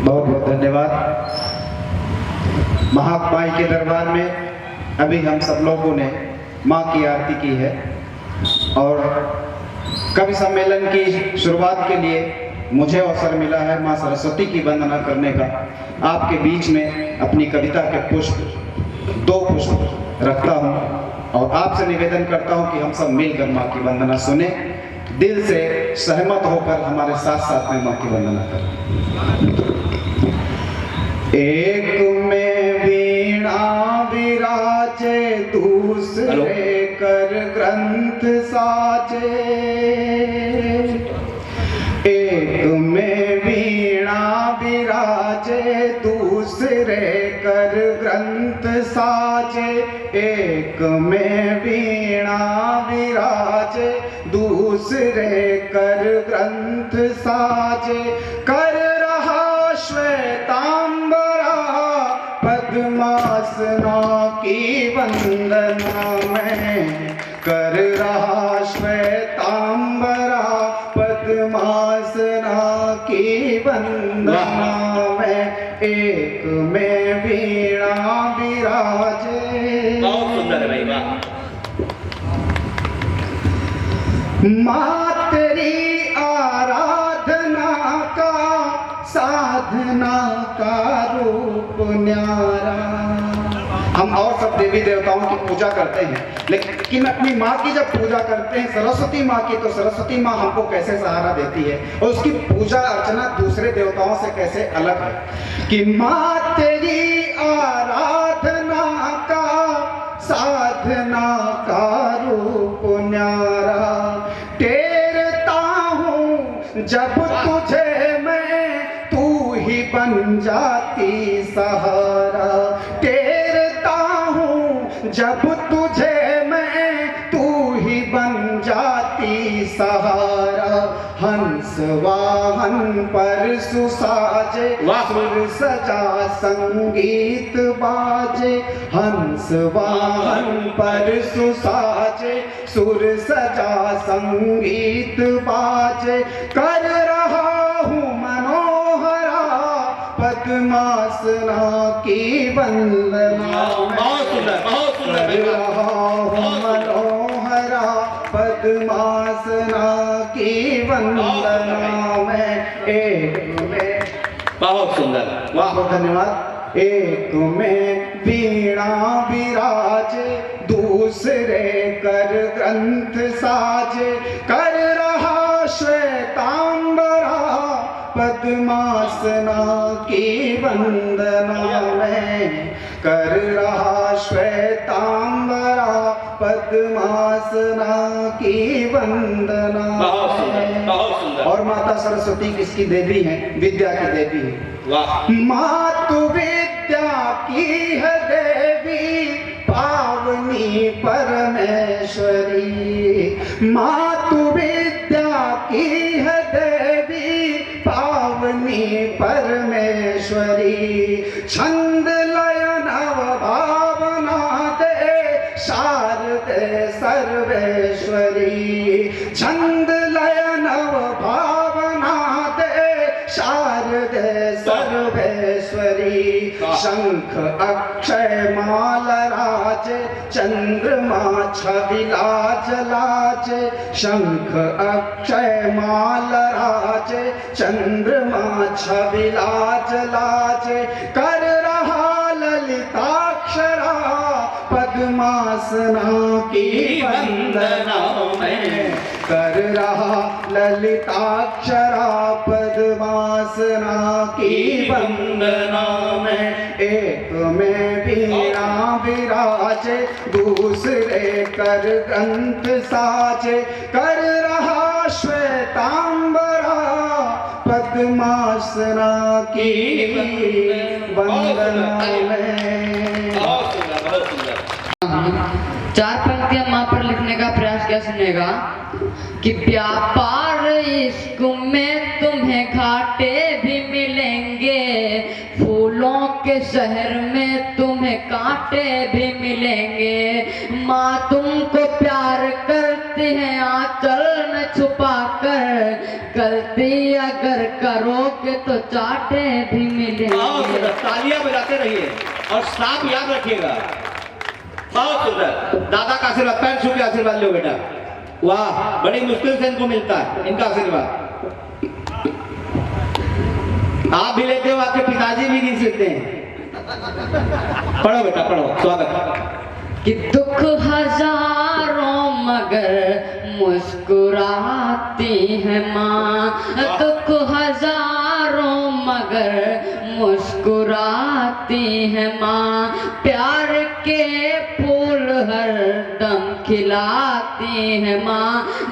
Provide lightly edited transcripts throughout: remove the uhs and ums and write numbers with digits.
बहुत बहुत धन्यवाद। महामाई के दरबार में अभी हम सब लोगों ने माँ की आरती की है और कवि सम्मेलन की शुरुआत के लिए मुझे अवसर मिला है माँ सरस्वती की वंदना करने का। आपके बीच में अपनी कविता के पुष्प 2 पुष्प रखता हूँ और आपसे निवेदन करता हूँ कि हम सब मिलकर माँ की वंदना सुने, दिल से सहमत होकर हमारे साथ साथ में माँ की वंदना करें। एक में वीणा विराजे, दूसरे कर ग्रंथ साजे। एक में वीणा विराजे, दूसरे कर ग्रंथ साजे। एक में वीणा विराजे, दूसरे कर ग्रंथ साजे। कर रहा श्वेतांबरा, पद्मासना की वंदना में। कर रहा श्वेतांबरा, पद्मासना की वंदना में। एक में वीणा विराजे। बहुत सुंदर है भाई, वाह। माँ तेरी आराधना का, साधना का रूप न्यारा। हम और सब देवी देवताओं की पूजा करते हैं, लेकिन अपनी माँ की जब पूजा करते हैं, सरस्वती माँ की, तो सरस्वती माँ हमको कैसे सहारा देती है और उसकी पूजा अर्चना दूसरे देवताओं से कैसे अलग है। कि माँ तेरी आराधना का, साधना का रूप न्यारा। टेरता हूँ जब तुझे मैं, तू ही बन जाती सहारा। टेरता हूँ जब तुझे मैं, तू ही बन जाती सहारा। हंस वाहन पर सुसाजे, सुर सजा संगीत बाजे। हंस वाहन पर सुसाजे, सुर सजा संगीत बाजे। कर रहा हूँ मनोहरा, पद्मासना की वंदना। बहुत सुंदर, बहुत सुंदर। कर रहा हूँ मनोहरा, पद्मासना की वंदना में। एक में, बहुत सुंदर, वाह। बहुत धन्यवाद। एक में वीणा विराजे, दूसरे कर ग्रंथ साजे। कर रहा श्वेतांबरा, पद्मासना की वंदना में। कर रहा श्वेतांबरा, पद्मासना की वंदना। बहुत सुंदर, बहुत सुंदर। और माता सरस्वती किसकी देवी हैं? विद्या की देवी है, वाह। माँ तू विद्या की है देवी, पावनी परमेश्वरी। माँ तू विद्या की है देवी, पावनी परमेश्वरी। छंद लय नव भावना दे, शारदे सर्वेश्वरी। छंद लय नव भावना दे, शारदे सर्वेश्वरी। शंख अक्षय माल राजे, चंद्रमा छविला जलाजे। शंख अक्षय माल राजे, चंद्रमा छविला जलाजे। कर रहा ललिताक्षरा, पद्मासना की वंदना में। कर रहा ललिताक्षरा, पद्मासना की वंदना में। एक में वीणा विराजे, दूसरे कर ग्रंथ साजे। कर रहा श्वेतांबरा, पद्मासना की वंदना में। बहुत सुंदर, बहुत सुंदर। 4 पंक्तियां माँ पर लिखने का प्रयास किया सुनेगा कि व्यापार इश्क में तुम्हें घाटे भी मिलेंगे, फूलों के शहर में तुम्हें कांटे भी मिलेंगे। माँ तुमको प्यार करती है आंचल में छुपा कर गलती अगर करोगे तो चाटे भी बहुत मिलेंगे। सुंदर, तालियां बजाते रहिए और साफ याद रखिएगा। बहुत सुंदर, दादा का आशीर्वाद, पैर छू के आशीर्वाद लो बेटा। वाह, बड़ी मुश्किल से इनको मिलता है इनका आशीर्वाद। आप भी लेते हो, आपके पिताजी भी नहीं सीखते हैं। पढ़ो बेटा पढ़ो, स्वागत। कि दुख हजारों मगर मुस्कुराती है माँ, दुख हजारों मगर मुस्कुराती है माँ, प्यार के फूल हर दम खिलाती है माँ,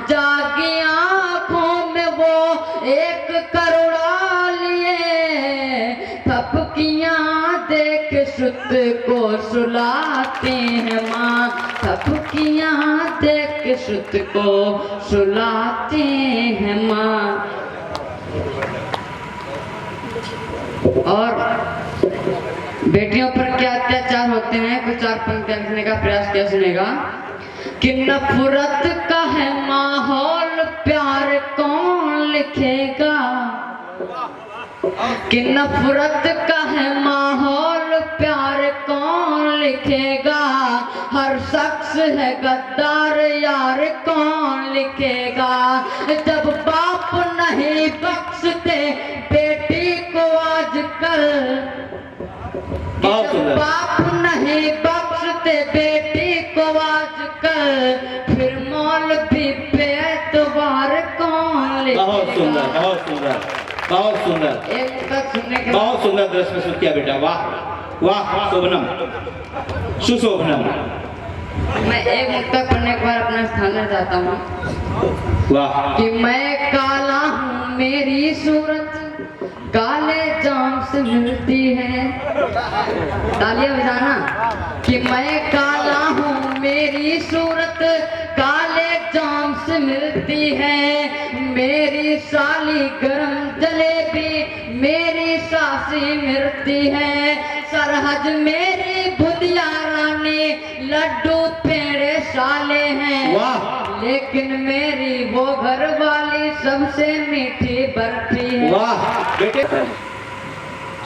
जागी आँखों में वो एक करुणा लिए, थपकियाँ देख सुत को सुलाती है माँ, थपकियाँ देख सुत को सुलाती है माँ। और बेटियों पर क्या अत्याचार होते हैं, कुछ चार पंक्तियां लिखने का प्रयास किया सुनेगा। कि नफरत का है माहौल प्यार कौन लिखेगा, कि नफरत का है माहौल प्यार कौन लिखेगा, हर शख्स है गद्दार यार कौन लिखेगा, जब बाप नहीं बख्शते बेटी को आजकल, बहुत सुंदर। बाप नहीं बख्शते बेटी को आजकल, फिर मौलवी पे एतबार कौन लिखेगा। बहुत सुंदर, बहुत सुंदर, बहुत सुंदर, एक तक सुनने के बहुत सुंदर दृश्य प्रस्तुत किया बेटा। वाह वाह, शोभनम सुशोभनम। मैं एक मुक्ता पढ़ने के बाद अपना स्थान ले जाता हूँ। वाह, कि मैं काला हूँ मेरी सूरत काले जाम से मिलती है, तालियां बजाना। कि मैं काला हूँ मेरी सूरत काले जाम से मिलती है, मेरी साली गरम जलेबी मेरी सासी मिलती है, सरहद मेरी भुजिया रानी लड्डू पेड़े साले हैं, वाह, लेकिन मेरी वो घर वाली सबसे मीठी बर्फी है। वाह बेटे।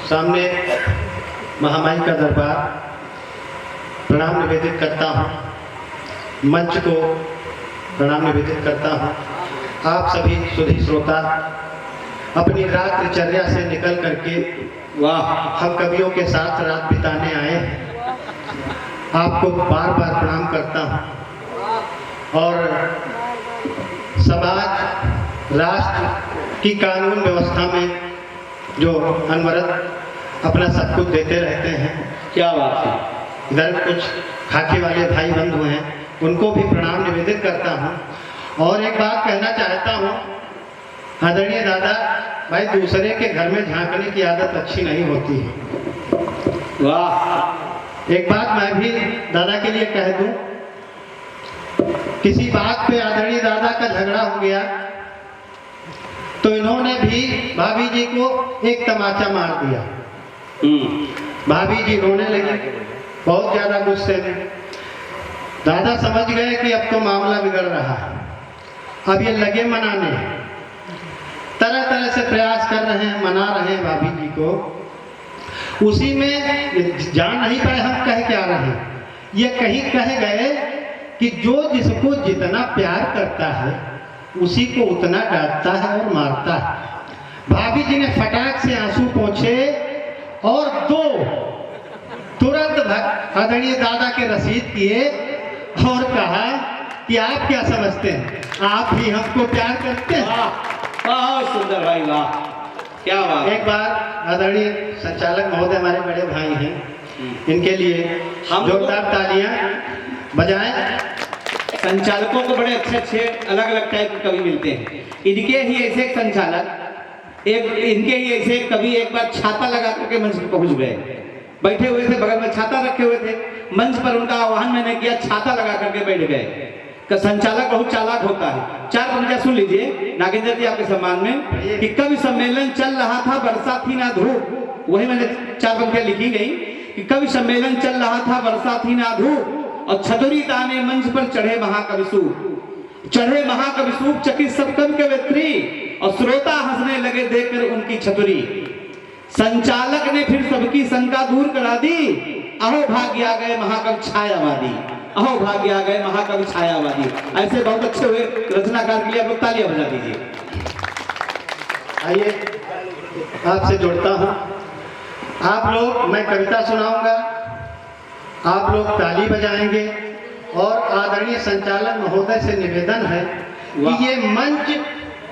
सामने महामाई का दरबार प्रणाम निवेदित करता हूँ, मंच को प्रणाम निवेदित करता हूँ। आप सभी सुधी श्रोता अपनी रात्रिचर्या से निकल करके वाह, हम कवियों के साथ रात बिताने आए हैं। आपको बार बार प्रणाम करता हूँ। और समाज राष्ट्र की कानून व्यवस्था में जो अनवरत अपना सब कुछ देते रहते हैं, क्या बात है। इधर कुछ खाकी वाले भाई बंधु हैं, उनको भी प्रणाम निवेदित करता हूँ। और एक बात कहना चाहता हूँ, आदरणीय दादा भाई, दूसरे के घर में झांकने की आदत अच्छी नहीं होती है। वाह, एक बात मैं भी दादा के लिए कह दूं, किसी बात पे आदरणीय दादा का झगड़ा हो गया तो इन्होंने भी भाभी जी को एक तमाचा मार दिया। भाभी जी रोने लगी बहुत ज्यादा गुस्से में। दादा समझ गए कि अब तो मामला बिगड़ रहा है, अब ये लगे मनाने, तरह तरह से प्रयास कर रहे हैं, मना रहे हैं भाभी जी को। उसी में जान नहीं पाए हम कह क्या रहे, ये कहीं कह गए कि जो जिसको जितना प्यार करता है उसी को उतना डांटता है और मारता है। भाभी जी ने फटाक से आंसू पोंछे और दो तुरंत आदरणीय दादा के रसीद किए और कहा कि आप क्या समझते हैं, आप भी हमको प्यार करते हैं। बहुत सुंदर भाई, वाह, क्या बात। एक बार आदरणीय संचालक महोदय हमारे बड़े भाई हैं, इनके लिए हम जोरदार तालियां बजाएं। संचालकों को बड़े अच्छे अच्छे अलग अलग टाइप के कवि मिलते हैं। इनके ही ऐसे एक संचालक, इनके ही ऐसे एक कवि एक बार छाता लगा करके मंच पर पहुंच गए। बैठे हुए थे, बगल में छाता रखे हुए थे, मंच पर उनका आह्वान मैंने किया, छाता लगा करके बैठ गए। का संचालक बहुत चालाक होता है। चार पंक्तियां सुन लीजिए नागेंद्र जी आपके सम्मान में। कि कवि सम्मेलन चल रहा था, वर्षा थी ना धूप, वही मैंने चार पंक्तियां लिखी गई कि कवि सम्मेलन चल रहा था, वर्षा थी ना धूप, और छतुरी ताने मंच पर चढ़े महाकवि सूप, चढ़े महाकवि सूप, चकित सब कवि के वेत्री, और श्रोता हंसने लगे देखकर उनकी चतुरी। संचालक ने फिर सबकी शंका दूर करा दी, अहो भाग्य आ गए महाकवि छायावादी, अहो भाग्य आ गए महाकवि छायावादी। ऐसे बहुत अच्छे हुए रचनाकार के लिए आप लोग तालियां बजा दीजिए। आइए आपसे जोड़ता हूँ। आप लोग, मैं कविता सुनाऊंगा, आप लोग ताली बजाएंगे और आदरणीय संचालक महोदय से निवेदन है कि ये मंच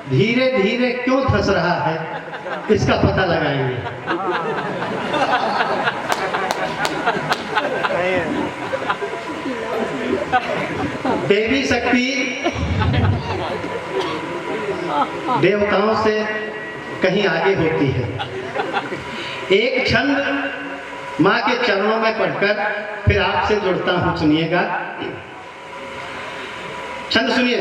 धीरे धीरे क्यों धंस रहा है, इसका पता लगाएंगे। देवी शक्ति देवताओं से कहीं आगे होती है। एक छंद माँ के चरणों में पढ़कर फिर आपसे जुड़ता हूं, सुनिएगा। छंद सुनिए।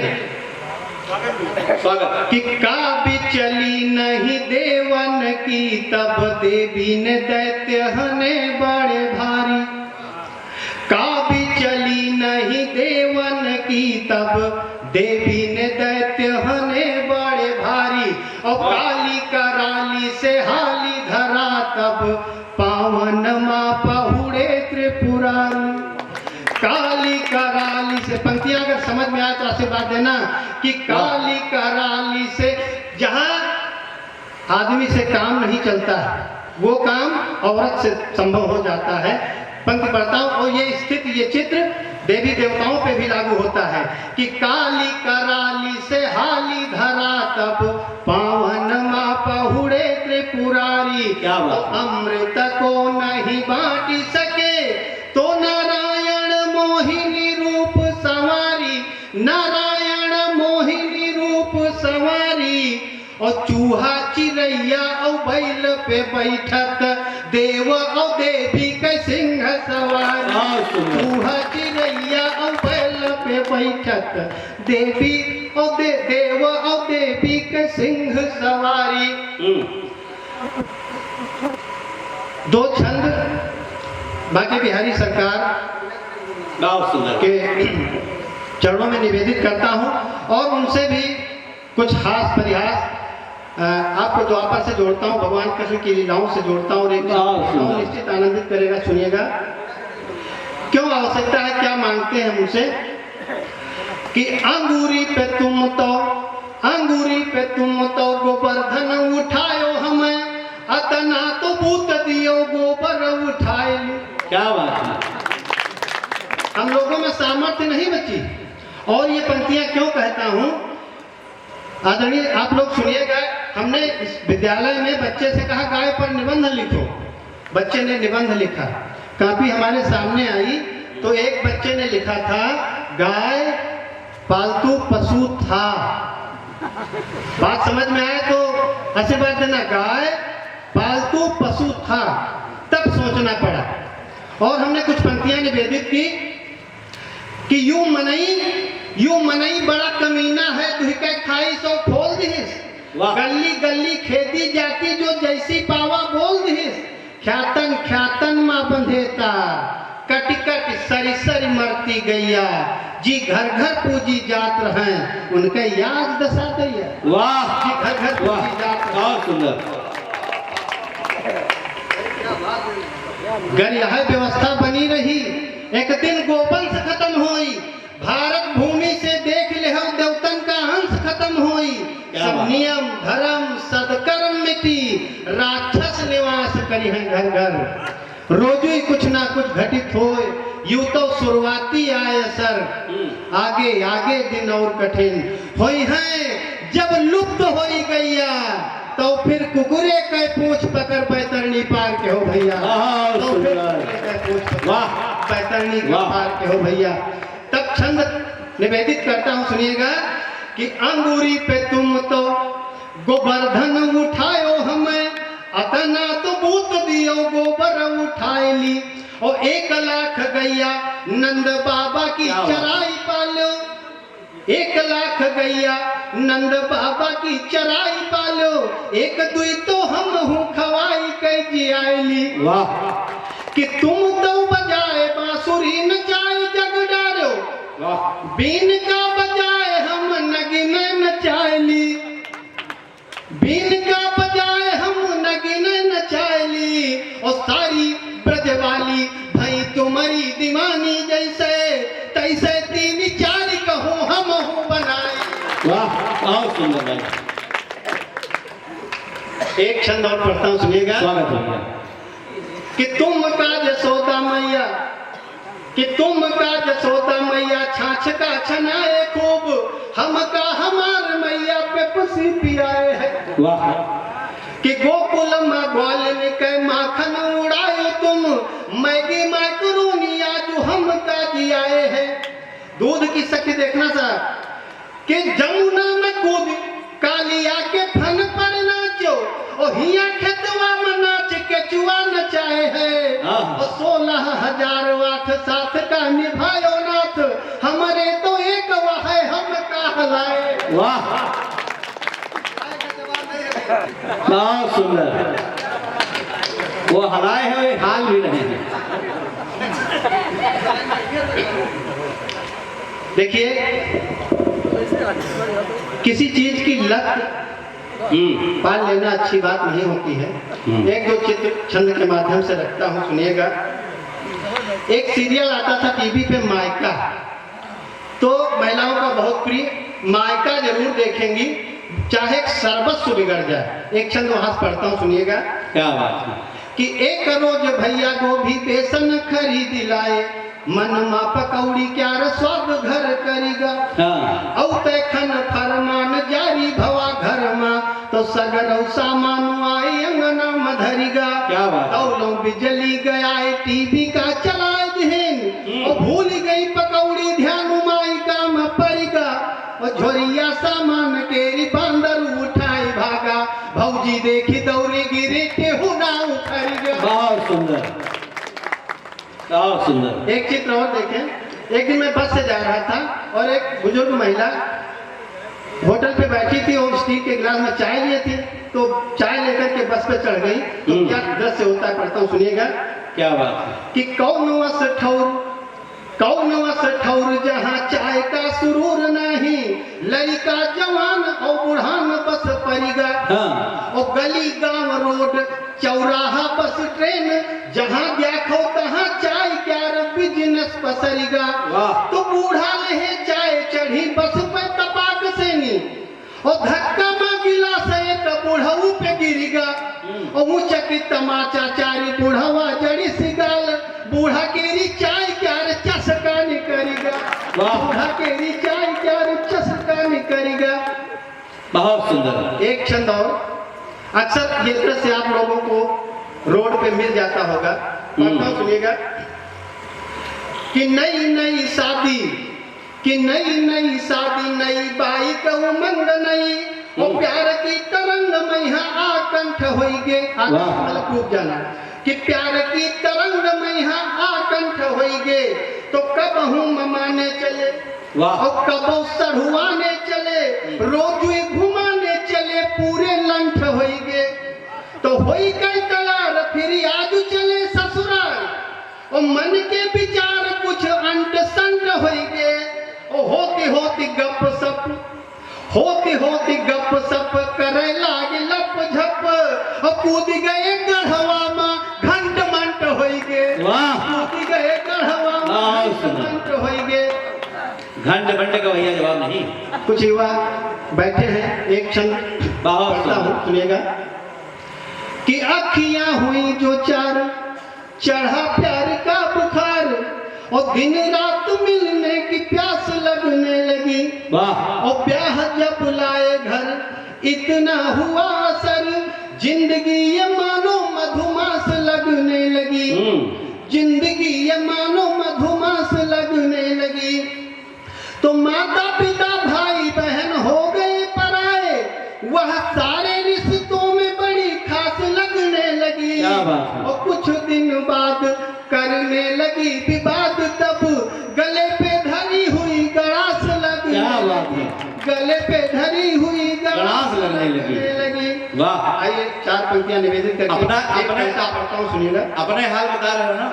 स्वागत। कि काबी चली नहीं देवन की, तब देवी ने दैत्य हने बड़े भारी। काबी चली नहीं देवन की, तब देवी ने दैत्य हने बड़े भारी। और काली कराली से हाली धरा, तब पावन माँ पहुड़े त्रिपुरारी। काली कराली से, पंक्तियां अगर समझ में आए तो आशीर्वाद देना कि काली कराली से, जहां आदमी से काम नहीं चलता है वो काम औरत से संभव हो जाता है। पंक्ति पढ़ता हूं। और ये स्थिति, ये चित्र देवी देवताओं पे भी लागू होता है कि काली कराली से हाली धरा, तब पावन माँ पहुड़े त्रिपुरारी। क्या बात। तो अमृत को नहीं बांट सके, तो नारायण मोहिनी रूप सवारी, नारायण मोहिनी रूप सवारी। और चूहा चिड़ैया और बैल पे बैठत, देव और देवी के सिंह सवारी। चूहा चिड़ैया और बैल पे बैठत, देवी और देव और देवी के सिंह सवारी। दो छंद बाकी बिहारी सरकार के चरणों में निवेदित करता हूं और उनसे भी कुछ हास परिहास आपको द्वापर से जोड़ता हूं, भगवान कृष्ण की लीलाओं से जोड़ता हूं। एक निश्चित आनंदित करेगा, सुनिएगा। क्यों आवश्यकता है, क्या मांगते हैं मुझसे कि अंगूरी पे तुम तो गोवर्धन उठायो हमें, अतना तो भूत दियो गोबर उठाए। क्या बात है। हम लोगों में सामर्थ्य नहीं बची। और ये पंक्तियां क्यों कहता हूं, आदरणीय आप लोग सुनिएगा। हमने इस विद्यालय में बच्चे से कहा गाय पर निबंध लिखो, बच्चे ने निबंध लिखा। कापी हमारे सामने आई तो एक बच्चे ने लिखा था, गाय पालतू पशु था। बात समझ में आए तो आशीर्वाद देना। गाय पालतू पशु था, तब सोचना पड़ा। और हमने कुछ पंक्तियां निवेदित की कि यूं मनई बड़ा कमीना है, तुही के खाई सो खोल दिहिस। गली गली खेती जाती जो जैसी पावा बोल दिहिस। ख्यातन माँ बंधेता, कटी कटी सरी सरी मरती गैया। जी घर घर पूजी जात रहे, उनके याद दशा दैया। वाह। जी घर घर पूजी जात रहे। बहुत सुंदर। गर यह व्यवस्था बनी रही, एक दिन गोवंश खत्म हुई। भारत भूमि से देख ले हम देवतन का अंश खत्म हुई। सब नियम धर्म सदकर्म मिटी, राक्षस निवास करी हैं घर घर। रोज ही कुछ ना कुछ घटित होए, यूं तो शुरुआती आए सर। आगे आगे दिन और कठिन होई हैं, जब लुप्त होई गैया। तो फिर कुकुरे के पूछ पकड़ बैतरणी पार के हो भैया। तो फिर बैतरणी पार के हो भैया। तब छंद निवेदित करता हूं, सुनिएगा कि अंगूरी पे तुम तो गोवर्धन उठायो हमें, अतना तो भूत दियो गोबर उठाए ली। और 1 लाख गैया नंद बाबा की चराई पालो। 1 लाख गैया नंद बाबा की चराई पालो। 1 दुई तो हम हूँ खवाई कई जियाली। वाह। कि तुम तो बजाए बांसुरी नचाए जग डारो, बीन का बजाए हम नगिन नचाली। एक छंद और पढ़ता हूँ, सुनिएगा। स्वागत है भैया। कि तुम का जसोदा मैया, कि तुम का जसोदा मैया, छाछ का छनाए खूब, हम का हमार मैया पे पसी पियाए है। वाह। कि गोकुल में ग्वालिन के माखन उड़ाए तुम, मैगी मैक्रोनी आज हम का जियाए है। दूध की शक्ति देखना साहब, कि जमुना में कूद कालिया के फन पर नाचो, और हिया खेतवा में नाच के चुआ नचाए है। और 16,000 वाट साथ का निभायो नाथ, हमारे तो एक वाह है हम का हलाए। वाह, बहुत सुंदर। वो हलाए हैं, वे हाल भी रहे हैं। देखिए, किसी चीज की लत पाल लेना अच्छी बात नहीं होती है। एक दो चित्र छंद के माध्यम से रखता हूँ, सुनिएगा। एक सीरियल आता था टीवी पे, मायका, तो महिलाओं का बहुत प्रिय, मायका जरूर देखेंगी, चाहे सर्वस्व बिगड़ जाए। एक छंद वहां से पढ़ता हूँ, सुनिएगा। क्या बात है। कि एक रोज भैया गोभी बेसन खरीद लाए, मन मा पकौड़ी क्या स्वाद घर करेगा। औ तैखन फरमान जारी भवा घर मा, तो सगरौ सामान आई अंगना मधरिगा। क्या बात। तौलों बिजली गया टीवी का चलाए दिहिन, और भूल गई पकौड़ी ध्यान माई का में पड़ेगा। और झोरिया सामान केरी बांदर उठाई भागा, भौजी देखी दौड़ी गिरी केहू ना उठेगा। बहुत सुंदर, बहुत सुंदर। एक चित्र और देखें। एक दिन मैं बस से जा रहा था और एक बुजुर्ग महिला होटल पे बैठी थी और स्टील के गिलास में चाय लिए थी, तो चाय लेकर के बस पे चढ़ गई। तो क्या दृश्य होता है, पढ़ता हूँ, सुनिएगा। क्या बात है। कि कौन वस ठौर जहाँ चाय का सुरूर नहीं, लड़का जवान और बुढ़ान बस परिगा। और गली गांव रोड चौराहा बस ट्रेन, जहाँ देखो तहाँ चाय क्या बिजनेस पसरिगा। तो बूढ़ा ले चाय चढ़ी बस पे तपाक सेनी, और धक्का में गिलास एक बुढ़ऊ पे गिरिगा। और ऊंचा की तमाचा चारी बुढ़वा जड़ी सिगाल, बूढ़ा केरी चाय क्या चसका निकलेगा। बूढ़ा केरी चाय क्या चसका निकलेगा। बहुत सुंदर। एक छंद और, अक्सर ये दृश्य आप लोगों को रोड पे मिल जाता होगा, सुनिएगा। कि नई नई शादी, कि नई नई शादी, नई बाइक उमंग नई, और प्यार की तरंग मैया आकंठ होइगे। मतलब खूब जाना कि प्यार की तरंग मैया आकंठ होइगे। तो कब हूँ ममाने चले, और कब सढ़ुआने चले, रोज घुमाने चले, पूरे लंठ होइगे। तो होई गई तैयार फिर आज चले ससुराल, और मन के विचार कुछ अंट संट होइगे। और होती होती गप सप, होती होती गप सप करे लागे लप झप, और कूद गए गढ़वा में घंट मंट होइगे। कूद गए गढ़वा में घंट मंट होइगे। घंट मंट का भैया जवाब नहीं। कुछ युवा बैठे हैं, एक क्षण पढ़ता हूँ, सुनिएगा। कि अखियां हुई जो चार, चढ़ा प्यार का बुखार, और दिन रात मिलने की प्यास लगने लगी। और ब्याह जब लाए घर इतना हुआ असर, जिंदगी ये मानो मधुमास लगने लगी। जिंदगी ये मानो मधुमास लगने लगी। तो माता पिता भाई बहन हो गए पराए, वह सारे रिश्तों में बड़ी खास लगने लगी। और कुछ दिन बाद करने लगी विवाद, तब गले पे धरी हुई गड़ास लगने लगी। गले पे धरी हुई गड़ास लगने लगी। वाह। आइए 4 पंक्तियां निवेदित करके अपना पढ़ता हूँ, सुनिएगा। अपने हाल बता रहे हो ना।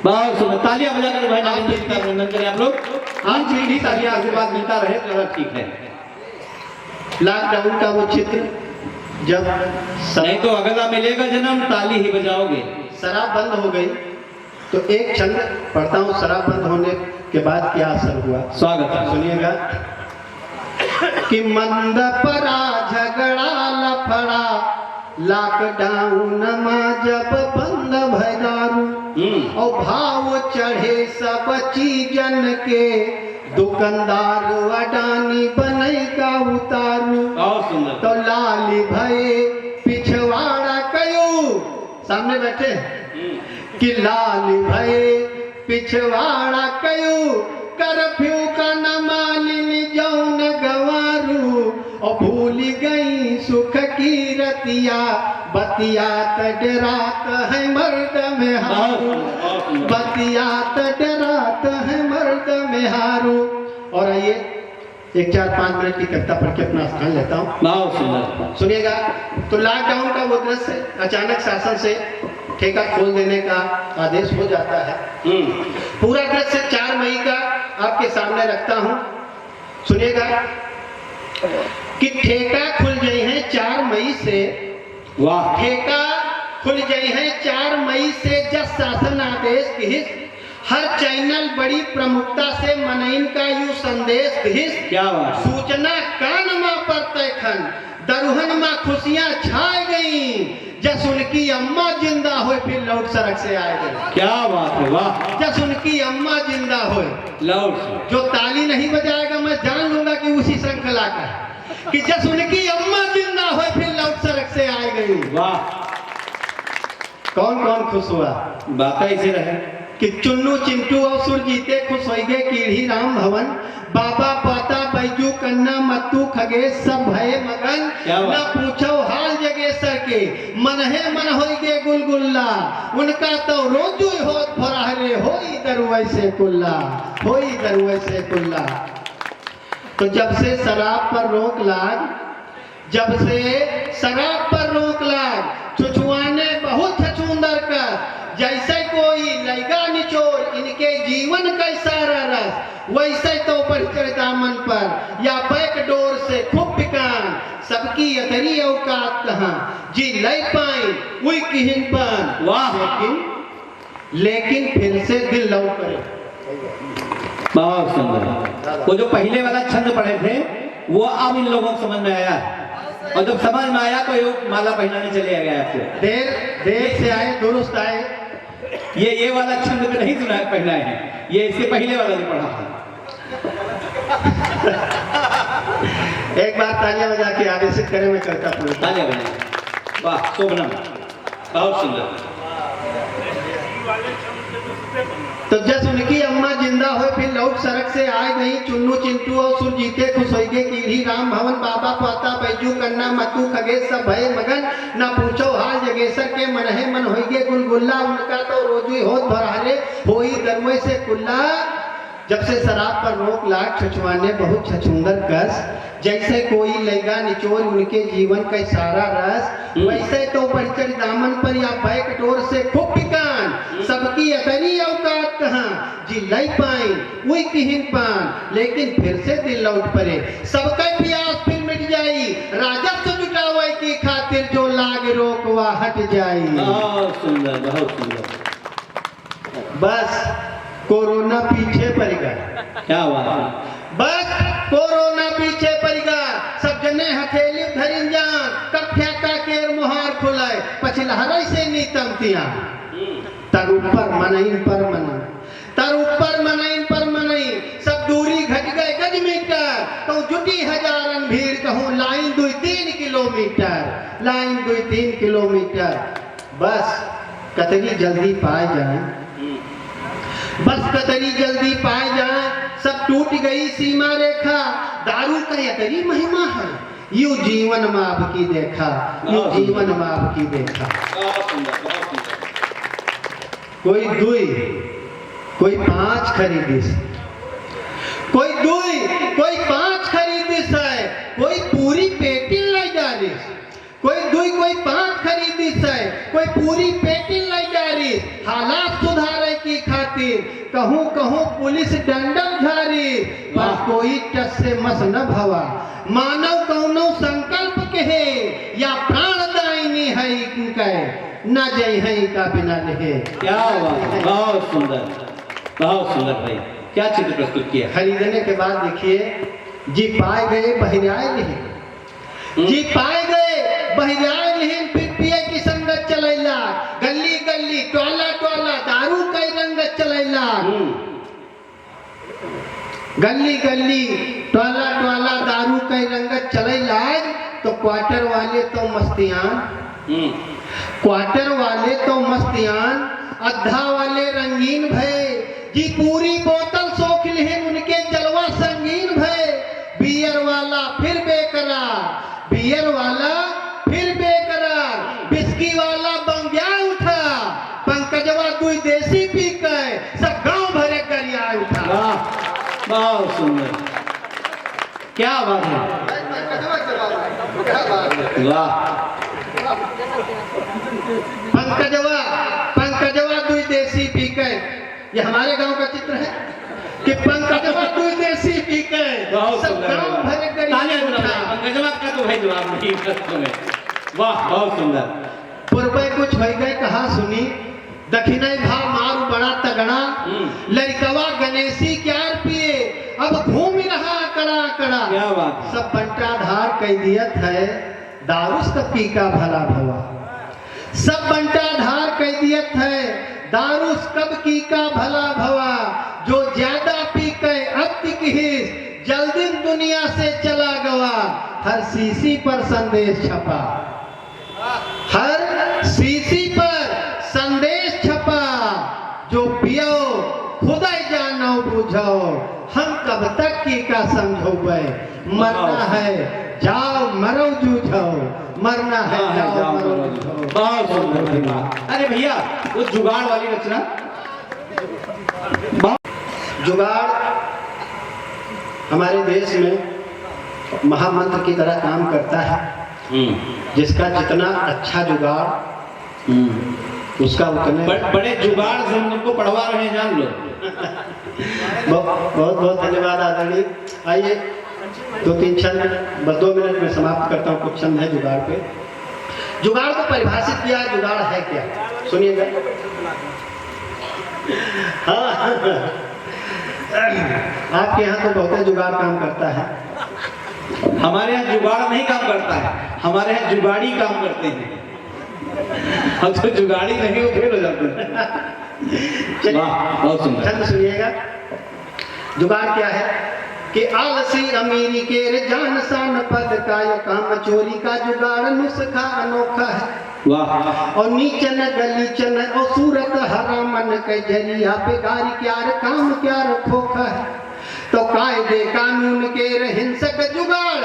बहुत सुंदर, तालियां बजाकर भाई नागेंद्र जी का अभिनंदन करें आप लोग। हाँ जी, भी तालियां आशीर्वाद मिलता रहे तो ठीक है। लॉकडाउन का वो चित्र, जब नहीं तो अगला मिलेगा जन्म ताली ही बजाओगे। शराब बंद हो गई, तो एक छंद पढ़ता हूँ। शराब बंद होने के बाद क्या असर हुआ, स्वागत है, सुनिएगा। कि मंद परा झगड़ा लफड़ा, लॉकडाउन में जब बंद भय दारू और भाव चढ़े सब चीजन के, दुकानदार अडानी बने का उतारू। तो लाली भये पिछवाड़ा कयू, सामने बैठे कि लाली भये पिछवाड़ा कयू, कर्फ्यू का न मालिन जौन गवारू, और भूल गई सुख की रतिया, बतिया डरात है मर्द में हारू, बतिया डरात है मर्द में हारू। और आइए 1-4-5 मिनट की कविता पढ़ के अपना स्थान लेता हूँ, सुनिएगा। तो लॉकडाउन का वो दृश्य, अचानक शासन से ठेका खोल देने का आदेश हो जाता है। पूरा दृश्य 4 मई का आपके सामने रखता हूँ, सुनिएगा कि ठेका खुल गए हैं 4 मई से। वाह, ठेका खुल गए हैं 4 मई से, जब शासन आदेश घिस, हर चैनल बड़ी प्रमुखता से मनइन का यू संदेश घिस। क्या बात, सूचना कान मा पर तैखन, दरुहन में खुशियां छाए गई, जस उनकी अम्मा जिंदा हो फिर लौट सड़क से आए गए। क्या बात है, वाह, जस उनकी अम्मा जिंदा हो लौट। जो ताली नहीं बजाएगा मैं जान लूंगा कि उसी श्रृंखला का, कि जस उनकी अम्मा जिंदा हो फिर लौट सड़क से आए गई। वाह, कौन कौन खुश हुआ, बात ऐसे रहे कि चुन्नू चिंटू और सुरजीते खुश हो गए, कीढ़ी राम भवन, बाबा पाता बैजू कन्ना मत्तू खगेश सब भये मगन, न पूछो हाल जगेसर के, मन है मन हो गए गुलगुल्ला, उनका तो रोजू होत फराहरे, होई दरुवै से कुल्ला, होई दरुवै से कुल्ला। तो जब से शराब पर रोक लाग, जब से शराब पर रोक लाग, छुछुआने बहुत छछूंदर कर, जैसे कोई लैगा निचोर इनके जीवन का सारा रस, वैसे तो बढ़ दामन पर या बैक डोर से खूब पिकान, सबकी अतरी औकात कहाँ जी लय पाए वही किहिन पान। वाह, लेकिन फिर से दिल लौट पड़े। बहुत सुंदर। वो जो पहले वाला छंद पढ़े थे वो अब इन लोगों को समझ में आया, और जब समझ में आया तो ये माला पहनाने चले गए आपको। देर से आए दुरुस्त आए। ये वाला छंद में नहीं सुना है, पहना है ये, इससे पहले वाला जो पढ़ा था। एक बार तालियां बजा के आदेशित करें, मैं करता हूँ। तालियां बजाएं। वाह, शोभनम, बहुत सुंदर। तो जस उनकी अम्मा जिंदा हो फिर लौट सड़क से आए गई, चुन्नू चिंटू और सुरजीते खुश हो गए, कीढ़ी राम भवन, बाबा पाता बैजू कन्ना मत्तू खगेश सब भये मगन, न पूछो हाल जगेसर के, मन है मन हो गए गुलगुल्ला, उनका तो रोजू होत भरारे, होई दरुवै से कुल्ला। जब से शराब पर रोक लाग, छछुआने बहुत छछूंदर कस, जैसे कोई लैगा निचोर उनके जीवन का सारा रस, वैसे तो बढ़चढ़ दामन पर या बैक डोर से खूब पिकान, सबकी अतरी औकात कहाँ जी लय पाए वही किहिन पान, लेकिन फिर से दिल लौट पड़े, सबका प्यास फिर मिट जाई, राजस्व जुटावे की खातिर जो लाग रोकवा हट जाई। बहुत सुंदर, बहुत सुंदर। बस कोरोना पीछे पड़ेगा। क्या हुआ, बस कोरोना पीछे पड़ेगा, सब जने हथेली धरिन जान, कठ्या का केर मुहार खुलाए, पछलहरै से नीतम तिया, तर ऊपर मनइन पर मनइन, तर ऊपर मनइन पर मनइन, सब दूरी घट गए गज मीटर, तो जुटी हजारन भीड़ कहूँ लाइन 2-3 किलोमीटर, लाइन 2-3 किलोमीटर। बस कतरी जल्दी पाए जाए, बस कतरी जल्दी पाए जाए, सब टूट गई सीमा रेखा, दारू का यतरी महिमा है, यू जीवन माप की देखा, यू जीवन माप की देखा। कोई 2 कोई 5 खरीदिस, कोई 2 कोई 5 खरीदिस है, कोई पूरी पेटी लाई डालिस, कोई 2 कोई 5 खरीदिस है, कोई पूरी पेटी लाई डालिस, हालात सुधारे की खातिर कहूँ कहूँ पुलिस डंडम झारी, बस कोई टस से मस न भवा, मानव कौनो संकल्प कहे, या प्राण दायनी है कहे, न जय है का बिना लहे। क्या हुआ, बहुत सुंदर, बहुत सुंदर भाई, क्या चित्र प्रस्तुत किया। खरीदने के बाद देखिए, जी पाए गए बहिराए नहीं, जी पाए गए बहिराए नहीं, फिर गली गली टोला टोला दारू का रंगत चले लाज, तो क्वार्टर वाले तो मस्तियान, क्वार्टर वाले तो मस्तियान, अद्धा वाले रंगीन भय जी, पूरी बोतल सोख ले उनके जलवा संगीन भय। बियर वाला फिर बेकरार, बियर वाला फिर बेकरार, बिस्की वाला बंग्या उठा, पंकजवा दुई देसी पी के सब गांव भरे करिया उठा। वाह, बहुत सुंदर, क्या बात है, वाह। पंकजवा पंकजवा दुई देसी पी के, ये हमारे गांव का चित्र है कि पंकजवा दुई देसी पी के बहुत सब सुंदर, गांव भरे करिया उठा। पंकजवा का तो भाई जवाब नहीं करते में। वाह, बहुत सुंदर। पूर्वे कुछ भई गए कहा सुनी, दक्षिणाई भाव मारू बड़ा तगड़ा, लड़कवा गणेशी क्या पिए अब घूम रहा कड़ा कड़ा। क्या बात है। सब बंटाधार कह दियत है, दारू सब पी का भला भवा, सब बंटाधार कह दियत है, दारू कब की का भला भवा। जो ज्यादा पी के अब हिस, जल्दी दुनिया से चला गवा। हर शीशी पर संदेश छपा, हर शीशी पर संदेश छपा, जो पियो खुदा जानो बुझो, हम कब तक की का समझोगे। मरना है जाओ मरो जूझो, मरना है जाओ मरो जूझो। बहुत सुंदर धन्यवाद। अरे भैया वो जुगाड़ वाली रचना, जुगाड़ हमारे देश में महामंत्र की तरह काम करता है। जिसका जितना अच्छा जुगाड़ उसका उतने बड़े जुगाड़ से हम तुमको पढ़वा रहे हैं, जान लो। बहुत बहुत धन्यवाद आदरणीय। आइए 2-3 क्षण, बस 2 मिनट में समाप्त करता हूँ। कुछ क्षण है जुगाड़ पे। जुगाड़ को परिभाषित किया है, जुगाड़ है क्या, सुनिएगा। हाँ, आपके यहाँ तो बहुत जुगाड़ काम करता है। हमारे यहाँ जुगाड़ नहीं काम करता है, हमारे यहाँ जुगाड़ी काम करते हैं। हम तो जुगाड़ी नहीं हो, फेल हो जाते हैं। वाह, बहुत सुंदर। छंद सुनिएगा। जुगाड़ क्या है कि आलसी अमीरी के रे जान शान पद का, ये काम चोरी का जुगाड़ नुस्खा अनोखा है। वाह। और नीचन गलीचन और सूरत हरामन के जरिया पे गारी क्यार काम क्यार खोखा है। तो कायदे कानून के रे हिंसक जुगाड़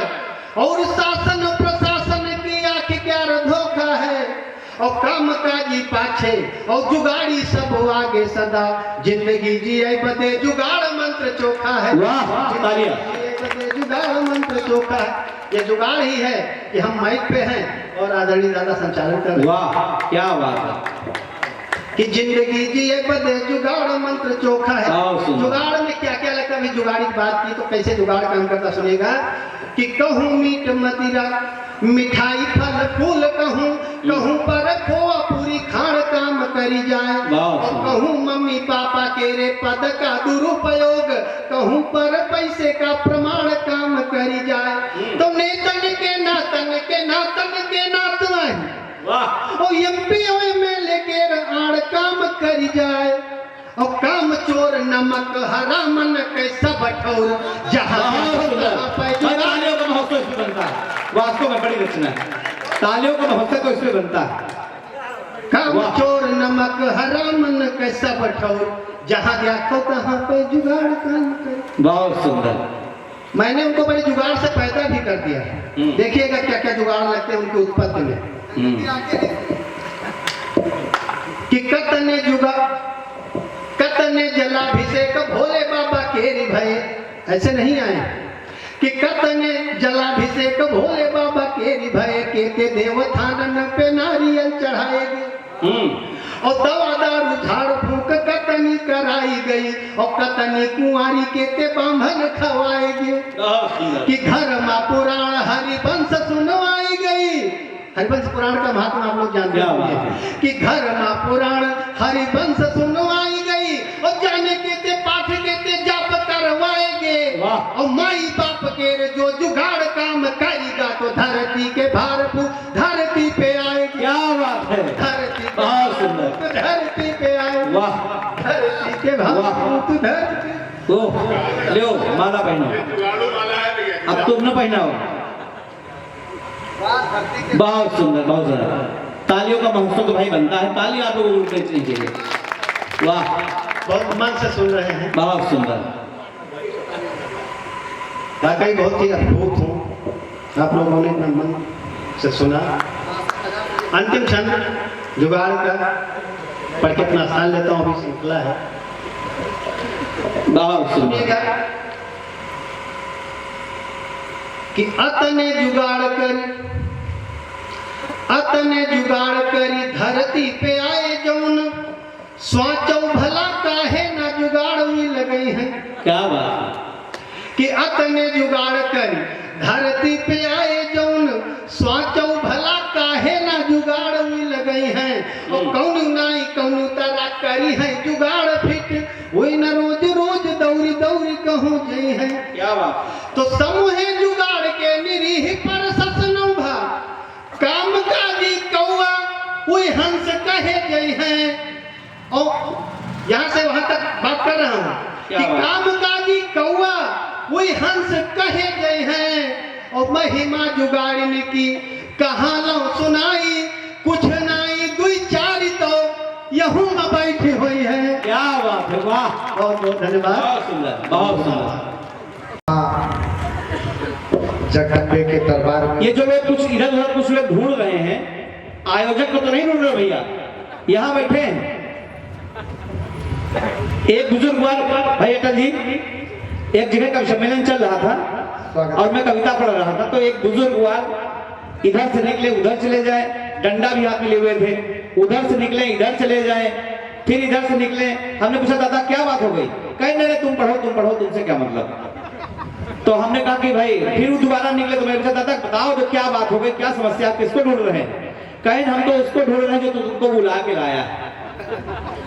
और शासन प्रशासन की आंख क्यार धोखा है। और काम काजी पाछे और जुगाड़ी सब आगे सदा, जिंदगी जिए बदे जुगाड़ मंत्र चोखा है। वाह, तालियां। जुगाड़ मंत्र चोखा है। ये जुगाड़ ही है कि हम माइक पे हैं और आदरणीय दादा संचालन कर रहे हैं। वाह, क्या बात है कि जिंदगी जिए बदे जुगाड़ मंत्र चोखा है। जुगाड़ में क्या क्या लगता है, अभी जुगाड़ी की बात की तो कैसे जुगाड़ काम करता सुनेगा। कि कहूँ मीट मदिरा मिठाई फल फूल कहूँ, कहूँ पर खोआ पूरी खाण काम करी जाए। और कहूँ मम्मी पापा के रे पद का दुरुपयोग, कहूँ पर पैसे का प्रमाण काम करी जाए। तो नेतन के नातन के नातन के नातन, और एमपी एमएलए के आड़ काम करी जाए। और काम चोर नमक हरा मन कैसा बठौर, जहाँ तालियों का महोत्सव इसमें बनता है। वास्तव में बड़ी रचना है, तालियों का महोत्सव तो इसमें बनता है। काम चोर नमक हरा मन कैसा बठौर, जहाँ देखो तहाँ पे जुगाड़ काम करे। बहुत सुंदर। मैंने उनको बड़े जुगाड़ से पैदा भी कर दिया। देखिएगा क्या क्या जुगाड़ लगते हैं उनकी उत्पत्ति में। कि कतने जुगाड़ कतने जलाभिषेक भोले बाबा केरी भय, ऐसे नहीं आए कि कतने जलाभिषेक भोले बाबा केरी भय, के देवथानन पे नारियल चढ़ाएगे। और दवा दारू झाड़ फूक कतनी कराई गई, और कतनी कुंवारी के ते बांभन खवाएगे। कि घर मा पुराण हरिवंश सुनवाई गई। हरिवंश पुराण का महात्मा आप लोग जानते होंगे कि घर मा पुराण हरिवंश सुनवाई गई, और जाने के ते पाठ के ते जाप करवाएंगे। और माई बाप के जो जुगाड़ काम करेगा तो धरती के भार धरती पे आएगी। क्या बात है, धरती बहुत सुंदर। धरती पे आए, वाह, धरती के भार धरती। ओ लो माला पहनो, अब तुम न पहनाओ। बहुत सुंदर, बहुत सुंदर। तालियों का महोत्सव तो भाई बनता है, ताली आप लोगों को चाहिए। वाह, बहुत मन से सुन रहे हैं, बहुत सुंदर। वाकई बहुत ही अद्भुत हूँ। आप लोगों ने इतना मन से सुना। अंतिम क्षण जुगाड़ का पढ़ के अपना स्थान लेता हूँ, अभी श्रृंखला है। बहुत सुंदर। कि अतने जुगाड़ करी धरती पे आए जौन, स्वाचौ भला काहे ना जुगाड़ हुई लगई है। क्या बात। कि अतने जुगाड़ करी धरती पे आए जौन, स्वाचौ भला काहे ना जुगाड़ हुई लगई है। और कौन नाई कौन तरह करी है जुगाड़ फिट, वही न रोज रोज दौरी दौरी कहूँ जई है। क्या बात। तो समूहे जुगाड़ के निरीह पर ससनौ भा, काम काजी कौआ वही हंस कहे गई है। और यहाँ से वहां तक बात कर रहा हूँ कि काम काजी कौआ वही हंस कहे गए हैं। और महिमा जुगाड़ने की कहानो सुनाई, कुछ नाई दुई चार तो यहूं में बैठी हुई है। क्या बात है, वाह, बहुत बहुत धन्यवाद। बहुत सुंदर, बहुत सुंदर। जगदम्बे के दरबार में ये जो लोग कुछ इधर उधर कुछ लोग ढूंढ रहे हैं, आयोजक को तो नहीं ढूंढ रहे भैया, यहाँ बैठे हैं। एक बुजुर्ग भाई अटल जी, एक जगह कवि सम्मेलन चल रहा था और मैं कविता पढ़ रहा था, तो एक बुजुर्ग इधर से निकले उधर चले जाए, डंडा भी हाथ में लिए हुए थे, उधर से निकले इधर चले जाए, फिर इधर से निकले। हमने पूछा दादा क्या बात हो गई, कहीं नहीं तुम पढ़ो, तुमसे क्या मतलब। तो हमने कहा कि भाई, फिर वो दोबारा निकले तो मैं पूछा दादा बताओ जो क्या बात हो गई, क्या समस्या, आप किसको ढूंढ रहे हैं। कहीं हम तो उसको ढूंढ रहे हैं जो तुमको बुला के लाया।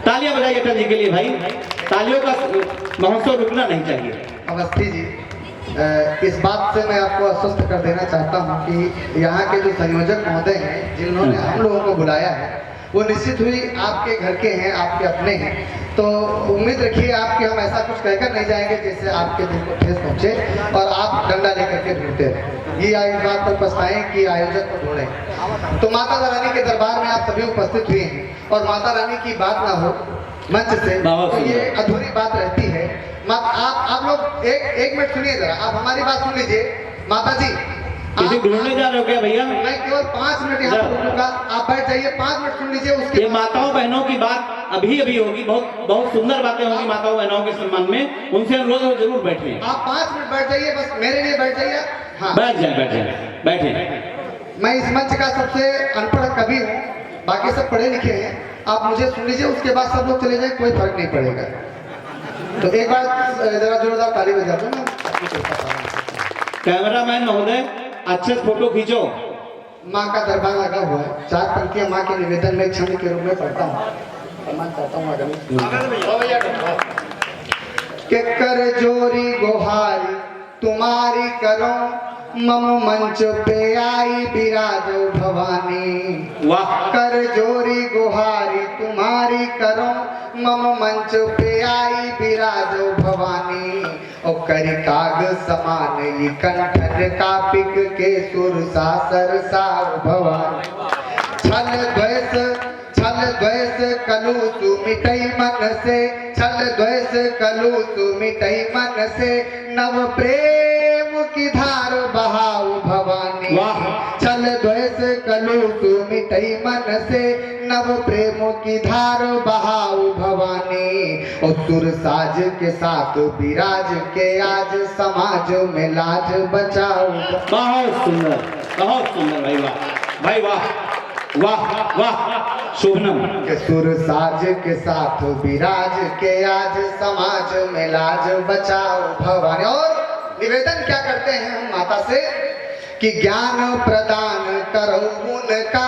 तालियां बजाइए अटल जी के लिए भाई, तालियों का महोत्सव रुकना नहीं चाहिए। अवस्थी जी, इस बात से मैं आपको आश्वस्त कर देना चाहता हूं कि यहाँ के जो संयोजक महोदय हैं जिन्होंने हम लोगों को बुलाया है, वो निश्चित हुई आपके घर के हैं, आपके अपने हैं। तो उम्मीद रखिए आपके हम ऐसा कुछ कहकर नहीं जाएंगे जिससे आपके दिल को ठेस पहुंचे और आप डंडा लेकर के ढूंढते रहे। ये इस बात पर पछताएं कि आयोजक को ढूंढें। तो माता रानी के दरबार में आप सभी उपस्थित हुए हैं और माता रानी की बात ना हो मंच से तो ये अधूरी बात रहती है। आप लोग एक मिनट सुनिए जरा, आप हमारी बात सुन लीजिए। माता जी किसी ढूंढने जा रहे हो क्या भैया? मैं केवल 5 मिनट यहाँ पर रुकूंगा, आप बैठ जाइए, 5 मिनट सुन लीजिए। उसके ये माताओं बहनों की बात अभी होगी, बहुत सुंदर बातें होंगी माताओं बहनों के सम्मान में, उनसे अनुरोध जरूर बैठे। आप 5 मिनट बैठ जाइए, बस मेरे लिए बैठ जाइए। हाँ बैठ जाए बैठे। मैं इस मंच का सबसे अनपढ़ कवि हूँ, बाकी सब पढ़े लिखे हैं। आप मुझे सुन लीजिए, उसके बाद सब लोग चले जाए, कोई फर्क नहीं पड़ेगा। तो एक बार जरा जोरदार ताली बजा दो ना। कैमरामैन महोदय अच्छे से फोटो खींचो। माँ का दरबार लगा हुआ है, 4 पंक्तियां माँ के निवेदन में छंद के रूप में पढ़ता हूँ। चाहता हूँ के कर जोरी गोहारी तुम्हारी करो, मम मंच पे आई बिराजो भवानी। वाह। कर जोरी गुहारी तुम्हारी करो, मम मंच पे आई बिराजो भवानी। ओ करी काग समान ये कंठन का पिक के सुर सा सरसा भवानी। छल द्वेष कलुषु मिटई मन से, छल द्वेष कलुषु मिटई मन से, नव प्रेम की धार बहाओ भवानी। छल द्वेष कलुषु मिटई मन से, नव प्रेम की धार बहाओ भवानी। और सुर साज के साथ विराज के आज समाज में लाज बचाओ। बहुत सुंदर भाई, वाह भाई, वाह वाह वाह। शोभनम के सुर साज के साथ विराज के आज समाज में लाज बचाओ भवानी। और निवेदन क्या करते हैं हम माता से कि ज्ञान प्रदान करो उनका,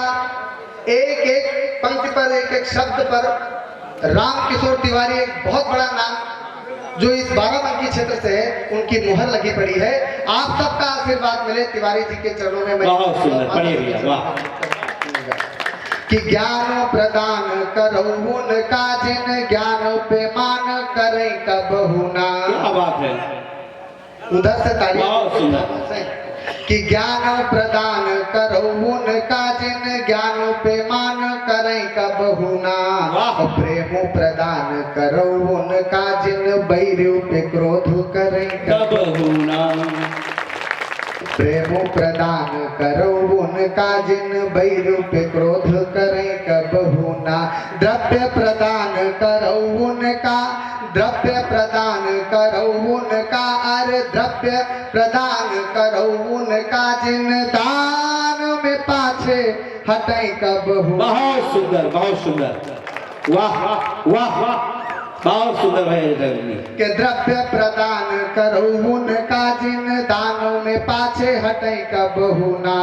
एक एक पंक्ति पर एक एक शब्द पर राम किशोर तिवारी, एक बहुत बड़ा नाम जो इस बाराबंकी क्षेत्र से है, उनकी मुहर लगी पड़ी है। आप सबका आशीर्वाद मिले तिवारी जी के चरणों में। बहुत सुंदर, बढ़िया, वाह। कि ज्ञान प्रदान करो उनका जिन ज्ञान पे मान करे कबहू ना। क्या बात है, उधर से बहुत सुंदर। तारीफ कि ज्ञान प्रदान करो उनका जिन ज्ञान पे मान करे कबहू ना। वाह। प्रेम प्रदान करो उनका जिन बैरू पे क्रोध करे कबहू ना। प्रेम प्रदान करो उनका जिन बैरू पे क्रोध करे कबहू ना। द्रव्य प्रदान करो उनका, द्रव्य प्रदान करो उनका, अरे द्रव्य प्रदान करो उनका जिन दान में पाछे हटे कबहू। बहुत सुंदर, बहुत सुंदर, वाह वाह वाह, बहुत सुंदर है रवि। के द्रव्य प्रदान करो उनका जिन दानों में पाछे हटे कबहू ना।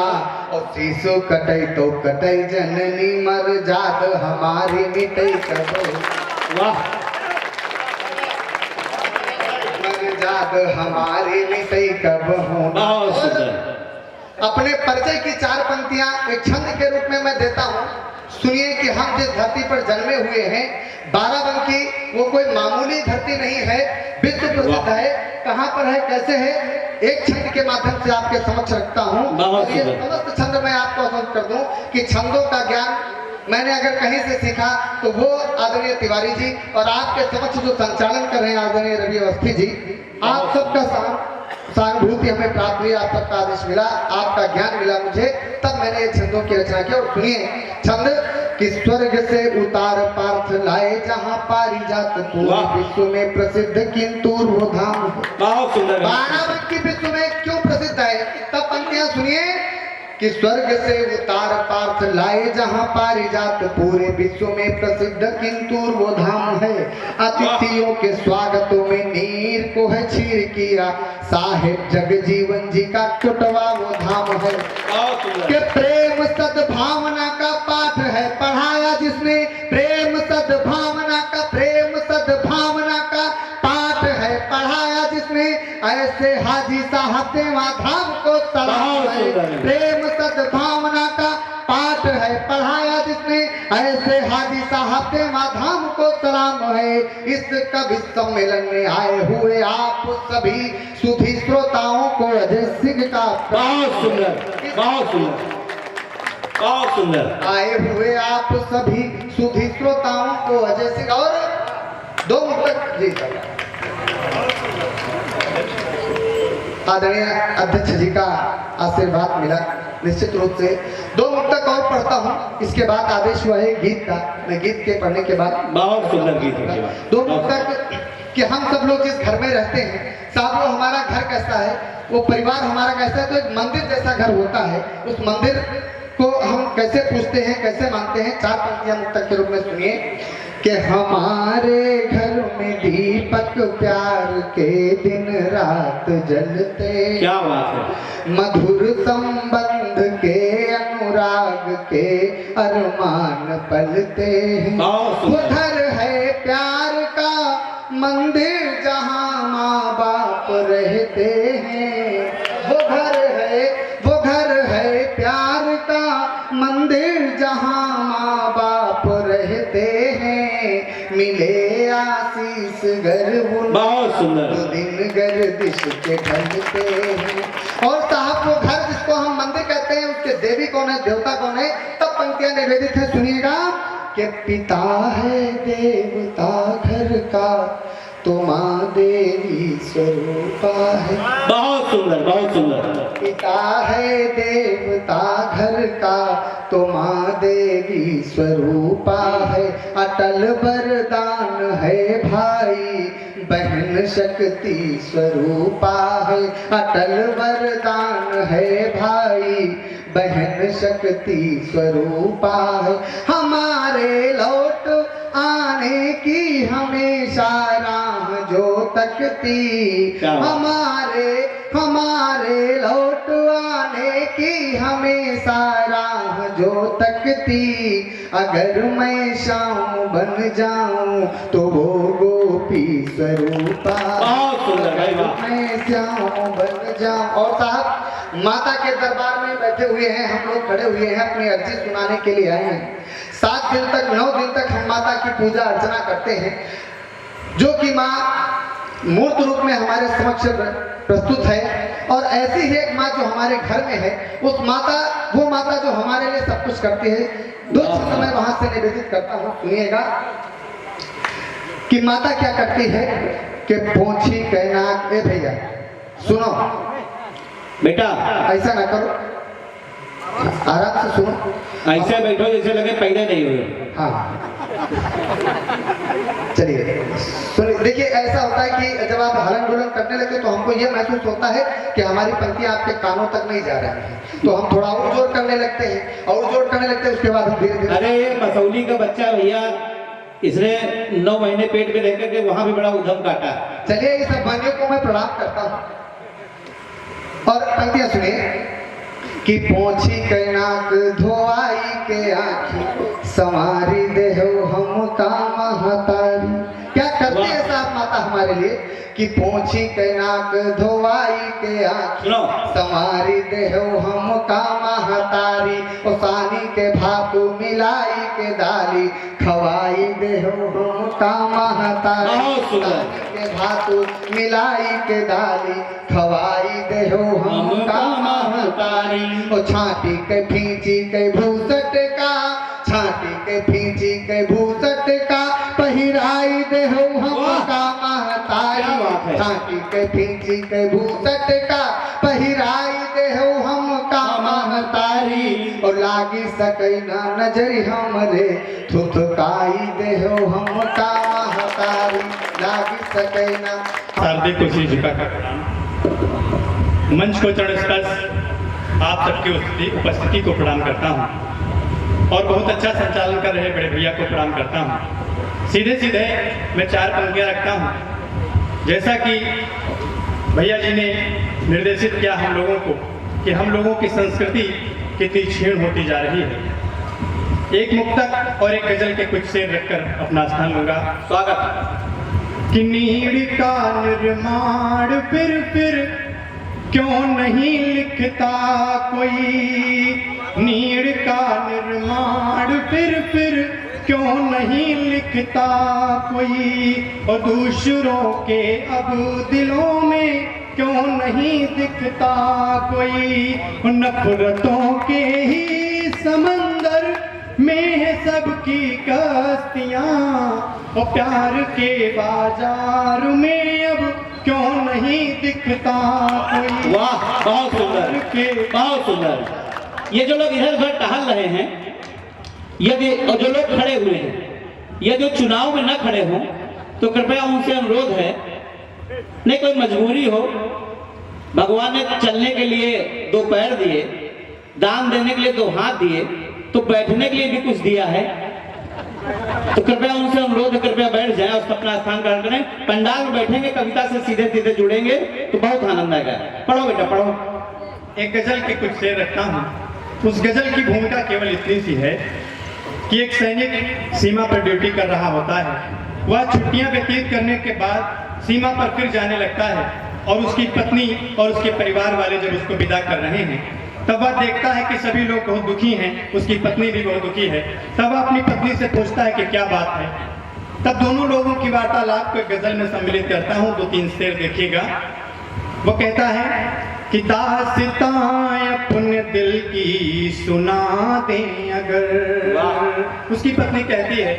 और शिशु कटे तो कटे जननी मर जात हमारी मिटे कबहू। वाह, मर जात हमारी मिटे कबहू ना। बहुत सुंदर। अपने परिचय की 4 पंक्तियां एक छंद के रूप में मैं देता हूं। सुनिए कि हम जिस धरती पर जन्मे हुए हैं, बाराबंकी, वो कोई मामूली धरती नहीं है, विश्व प्रसिद्ध है। कहां पर है, कैसे है, एक छंद के माध्यम से आपके समक्ष रखता हूं। बहुत ये सुंदर। समस्त छंद मैं आपको अवगत कर दूं कि छंदों का ज्ञान मैंने अगर कहीं से सीखा तो वो आदरणीय तिवारी जी और आपके समक्ष जो संचालन कर रहे हैं आदरणीय रवि अवस्थी जी, आप सबका सहानुभूति हमें प्राप्त हुई, आप सबका आदेश मिला, आपका ज्ञान मिला मुझे, तब मैंने ये छंदों की रचना की। और सुनिए छंद कि स्वर्ग से उतार पार्थ लाए जहाँ पारिजात पूरे विश्व में प्रसिद्ध किंतु वो धाम। बहुत सुंदर है। बाराबंकी विश्व में क्यों प्रसिद्ध है, तब पंक्तियां सुनिए कि स्वर्ग से उतार पार्थ लाए जहाँ पारिजात पूरे विश्व में प्रसिद्ध किंतु वो धाम है। अतिथियों के स्वागतों में नीर को है चीर किया, साहेब जगजीवन जी का टुटवा वो धाम है। बहुत सुंदर। कि प्रेम सद्भावना का पाठ है पढ़ाया जिसने, प्रेम सद्भावना का, प्रेम सद्भावना का पाठ है पढ़ाया जिसने, ऐसे हाजी साहब देवा धाम को सलाम है। प्रेम सद्भावना का पाठ है पढ़ाया जिसने, ऐसे हाजी साहब देवा धाम को सलाम है। इस कवि सम्मेलन में आए हुए आप सभी सुधी श्रोताओं को अजय सिंह का बहुत सुंदर, बहुत सुंदर, बहुत सुंदर। आए हुए आप सभी सुधी श्रोताओं को अजय सिंह और 2 मुक्तक जी आदरणीय अध्यक्ष जी का आशीर्वाद मिला निश्चित रूप से। 2 मुक्तक और पढ़ता हूँ, इसके बाद आदेश हुआ है गीत का। मैं गीत के पढ़ने के बाद बहुत सुंदर गीत है। 2 मुक्तक कि हम सब लोग जिस घर में रहते हैं, साहब वो हमारा घर कैसा है, वो परिवार हमारा कैसा है, तो एक मंदिर जैसा घर होता है। उस मंदिर को हम कैसे पूछते हैं, कैसे मानते हैं, 4 पंक्तियां मुक्तक के रूप में सुनिए कि हमारे घर में दीपक प्यार के दिन रात जलते, क्या बात है, मधुर संबंध के अनुराग के अरमान पलते हैं। बहुत वो सुंदर। घर है प्यार का मंदिर जहाँ माँ बाप रहते हैं। वो घर है प्यार का मंदिर जहाँ माँ बाप रहते हैं। मिले आशीष घर उन बहुत सुंदर। दिन गर्दिश के ढलते हैं। और साहब वो घर जिसको हम मंदिर कहते हैं, उसके देवी कौन है, देवता कौन है, तब पंक्तियां निवेदित है, सुनिएगा कि पिता है देवता घर का तो माँ देवी स्वरूपा है। बहुत सुंदर, बहुत सुंदर। पिता है देवता घर का तो माँ देवी स्वरूपा है। अटल वरदान है भाई बहन शक्ति स्वरूपा है। अटल वरदान है भाई बहन शक्ति स्वरूपा है। हमारे लौट आने की हमेशा राह जो तकती, हमारे लौट आने की हमेशा राह जो तकती। अगर मैं शाम बन जाऊं तो वो गोपी स्वरूपा। बहुत सुंदर भाई, वाह। मैं श्याम बन जाऊं। और साहब माता के दरबार में बैठे हुए हैं, हम लोग खड़े हुए हैं, अपनी अर्जी सुनाने के लिए आए हैं। 7 दिन तक 9 दिन तक हम माता की पूजा अर्चना करते हैं, जो कि माँ मूर्त रूप में हमारे समक्ष प्रस्तुत है। और ऐसी ही एक माँ जो हमारे घर में है, उस माता, वो माता जो हमारे लिए सब कुछ करती है, 2 शब्द मैं वहां से निवेदित करता हूँ, सुनिएगा कि माता क्या करती है कि पोंछी कहना, ए भैया सुनो बेटा ऐसा ना करो, आराम से सुनो, ऐसे बैठो जैसे लगे पैदा नहीं हुए। हाँ चलिए सुनिए। देखिए ऐसा होता है कि जब आप हलन डुलन करने लगते तो हमको ये महसूस होता है कि हमारी पंक्तियां आपके कानों तक नहीं जा रही हैं, तो हम थोड़ा और जोर करने लगते हैं, और जोर करने लगते हैं, उसके बाद हम धीरे धीरे। अरे ये मसौली का बच्चा भैया, इसने 9 महीने पेट में रह करके वहां भी बड़ा उधम काटा। चलिए इस बनियों को मैं प्रणाम करता हूँ और पंक्तियां सुनिए कि पोछी के नाक धोआई के आँखी संवारी देहो हम काम हतारी। क्या करते हैं साहब माता हमारे लिए कि पोछी के नाक धोआई के आँखी संवारी देहो हम काम हतारी। ओसानी के भातु मिलाई के दाली खवाई देहो हम काम हतारी। ओसानी के भातु मिलाई के दाली खवाई देहो हम काम हतारी। ओ छाटी के फींची के भूसट का, छाटी के फींची के भूसट का पहिराई देहो हम काम हतारी। छाटी के फींची के भूसट का पहिराई देहो हम काम हतारी। और लागी सकै ना नजरी हमरे थुथकाई देहो हम काम हतारी। लागी सकै ना। शारदीय को सिर झुकाकर प्रणाम। मंच को चरण स्पर्श आप सबकी उपस्थिति को प्रणाम करता हूँ और बहुत अच्छा संचालन कर रहे बड़े भैया को प्रणाम करता हूँ। सीधे सीधे मैं 4 पंक्तियाँ रखता हूँ। जैसा कि भैया जी ने निर्देशित किया हम लोगों को कि हम लोगों की संस्कृति कितनी क्षीण होती जा रही है। एक मुक्तक और एक गजल के कुछ शेर रखकर अपना स्थान लूंगा। स्वागत। कि नीड़ का निर्माण फिर क्यों नहीं लिखता कोई, नीड़ का निर्माण फिर क्यों नहीं लिखता कोई। और दूसरों के अब दिलों में क्यों नहीं दिखता कोई। नफरतों के ही समंदर में है सबकी कश्तियाँ, और प्यार के बाजार में अब क्यों नहीं दिखता कोई। वाह, बहुत सुंदर, बहुत सुंदर। ये जो लोग इधर उधर टहल रहे हैं, यदि और जो लोग खड़े हुए हैं, यदि चुनाव में न खड़े हों तो कृपया उनसे अनुरोध है, नहीं कोई मजबूरी हो, भगवान ने चलने के लिए 2 पैर दिए, दान देने के लिए 2 हाथ दिए, तो बैठने के लिए भी कुछ दिया है, तो कृपया उनसे अनुरोध है, कृपया बैठ जाएं और अपना स्थान ग्रहण करें। पंडाल में बैठेंगे, कविता से सीधे सीधे जुड़ेंगे तो बहुत आनंद आएगा। पढ़ो बेटा पढ़ो। एक गजल के कुछ शेर रखता हूँ। उस गजल की भूमिका केवल इतनी सी है कि एक सैनिक सीमा पर ड्यूटी कर रहा होता है। वह छुट्टियां व्यतीत करने के बाद सीमा पर फिर जाने लगता है और उसकी पत्नी और उसके परिवार वाले जब उसको विदा कर रहे हैं, तब वह देखता है कि सभी लोग बहुत दुखी हैं, उसकी पत्नी भी बहुत दुखी है। तब वह अपनी पत्नी से पूछता है कि क्या बात है। तब दोनों लोगों की वार्तालाप को एक गजल में सम्मिलित करता हूँ। 2-3 शेर देखिएगा। वो कहता है कि दास्तां अपने दिल की सुना दें अगर। उसकी पत्नी कहती है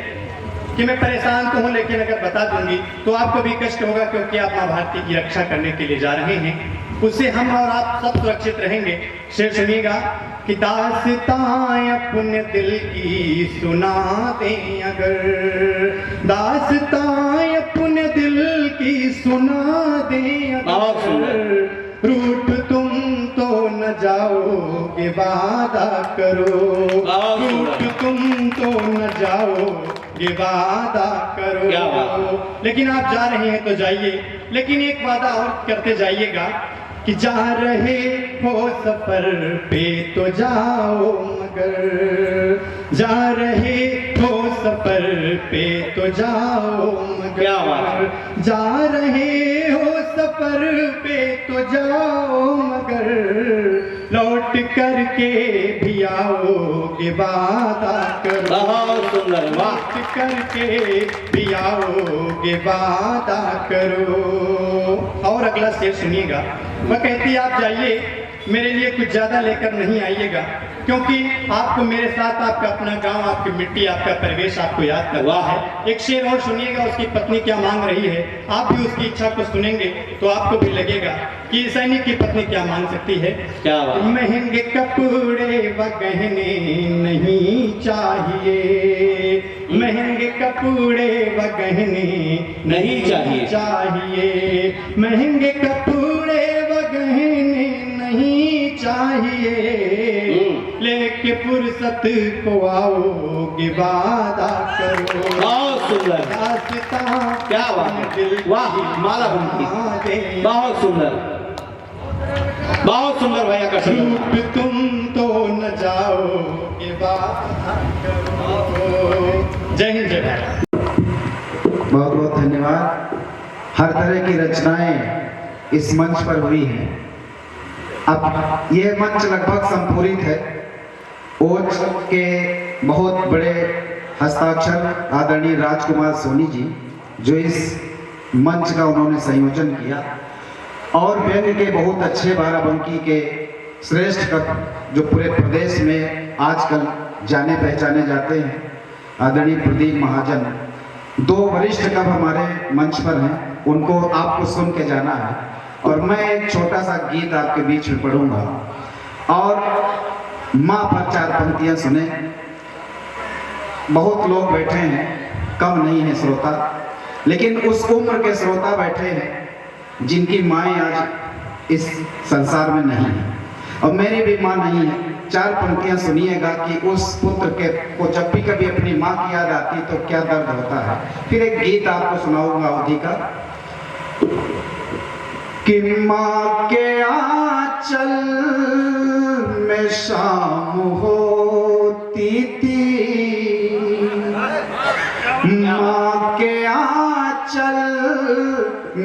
कि मैं परेशान तो हूँ, लेकिन अगर बता दूंगी तो आपको भी कष्ट होगा, क्योंकि आप माँ भारती की रक्षा करने के लिए जा रहे हैं। उससे हम और आप सब सुरक्षित रहेंगे। शेर सुनिएगा कि दास्तां अपने दिल की सुना दें अगर। दास्तां अपने दिल की सुना दें अगर। रूठ तुम तो न जाओगे वादा करो। रूठ तुम तो न जाओगे वादा करो। लेकिन आप जा रहे हैं तो जाइए, लेकिन एक वादा और करते जाइएगा कि जा रहे हो सफर पे तो जाओ मगर। जा रहे हो सफर पे तो जाओ मगर। जा रहे हो सफर पे तो जाओ मगर। लौट करके भी आओगे वादा करो, बहुत सुंदर, वाह। लौट करके भी आओगे वादा करो। और अगला शेर सुनिएगा। वह कहती आप जाइए, मेरे लिए कुछ ज़्यादा लेकर नहीं आइएगा, क्योंकि आपको मेरे साथ आपका अपना गांव, आपकी मिट्टी, आपका परिवेश आपको याद करना है। एक शेर और सुनिएगा, उसकी पत्नी क्या मांग रही है। आप भी उसकी इच्छा को सुनेंगे तो आपको भी लगेगा कि सैनिक की पत्नी क्या मांग सकती है। क्या बात। महंगे कपड़े व गहने नहीं चाहिए, महंगे कपड़े व गहने नहीं चाहिए। चाहिए, महंगे कपड़े व गहने नहीं चाहिए, लेके फुर्सत को आओगे वादा करो। बहुत सुंदर, दास्तां क्या बात है, वाह, माला बनती, बहुत सुंदर, बहुत सुंदर भैया का शब्द। डूब तुम तो न जाओगे वादा करो। जय हिंद, जय भारत। बहुत बहुत धन्यवाद। हर तरह की रचनाएं इस मंच पर हुई हैं। अब ये मंच लगभग संपूरित है। ओज के बहुत बड़े हस्ताक्षर आदरणीय राजकुमार सोनी जी, जो इस मंच का उन्होंने संयोजन किया, और व्यंग्य के बहुत अच्छे बाराबंकी के श्रेष्ठ कवि जो पूरे प्रदेश में आजकल जाने पहचाने जाते हैं, आदरणीय प्रदीप महाजन। दो वरिष्ठ कवि हमारे मंच पर हैं, उनको आपको सुन के जाना है, और मैं एक छोटा सा गीत आपके बीच में पढ़ूंगा, और माँ पर 4 पंक्तियां सुने। बहुत लोग बैठे हैं, कम नहीं है श्रोता, लेकिन उस उम्र के श्रोता बैठे हैं जिनकी माएँ आज इस संसार में नहीं है, और मेरी भी माँ नहीं है। 4 पंक्तियां सुनिएगा कि उस पुत्र के को जब भी कभी अपनी माँ की याद आती तो क्या दर्द होता है। फिर एक गीत आपको सुनाऊंगा अवधि का, कि माँ के आंचल में शाम होती थी, माँ के आंचल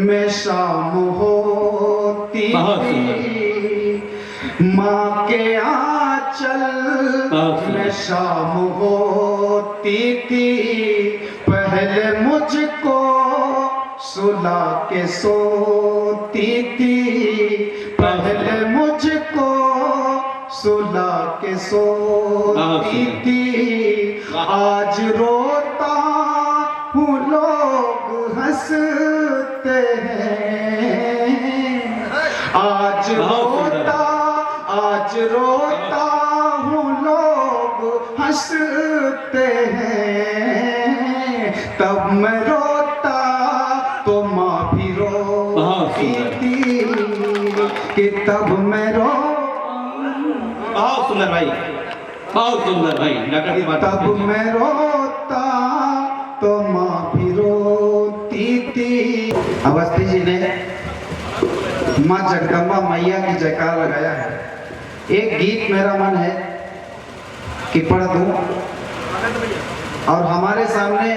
में शाम होती थी, माँ के आंचल में शाम होती थी, पहले मुझको सुला के सोती थी, पहले मुझको सुला के सोती थी, आज रोता हूँ लोग हंसते हैं, आज रोता हूँ लोग हंसते हैं, तब मैं रोता तो माँ भी रोती थी, कि तब मैं बहुत सुंदर भाई, बहुत सुंदर भाई, तब मैं रोता तो माँ भी रोती थी। अवस्थी जी ने माँ जगदम्बा मैया की जयकार लगाया है। एक गीत मेरा मन है कि पढ़ दूं, और हमारे सामने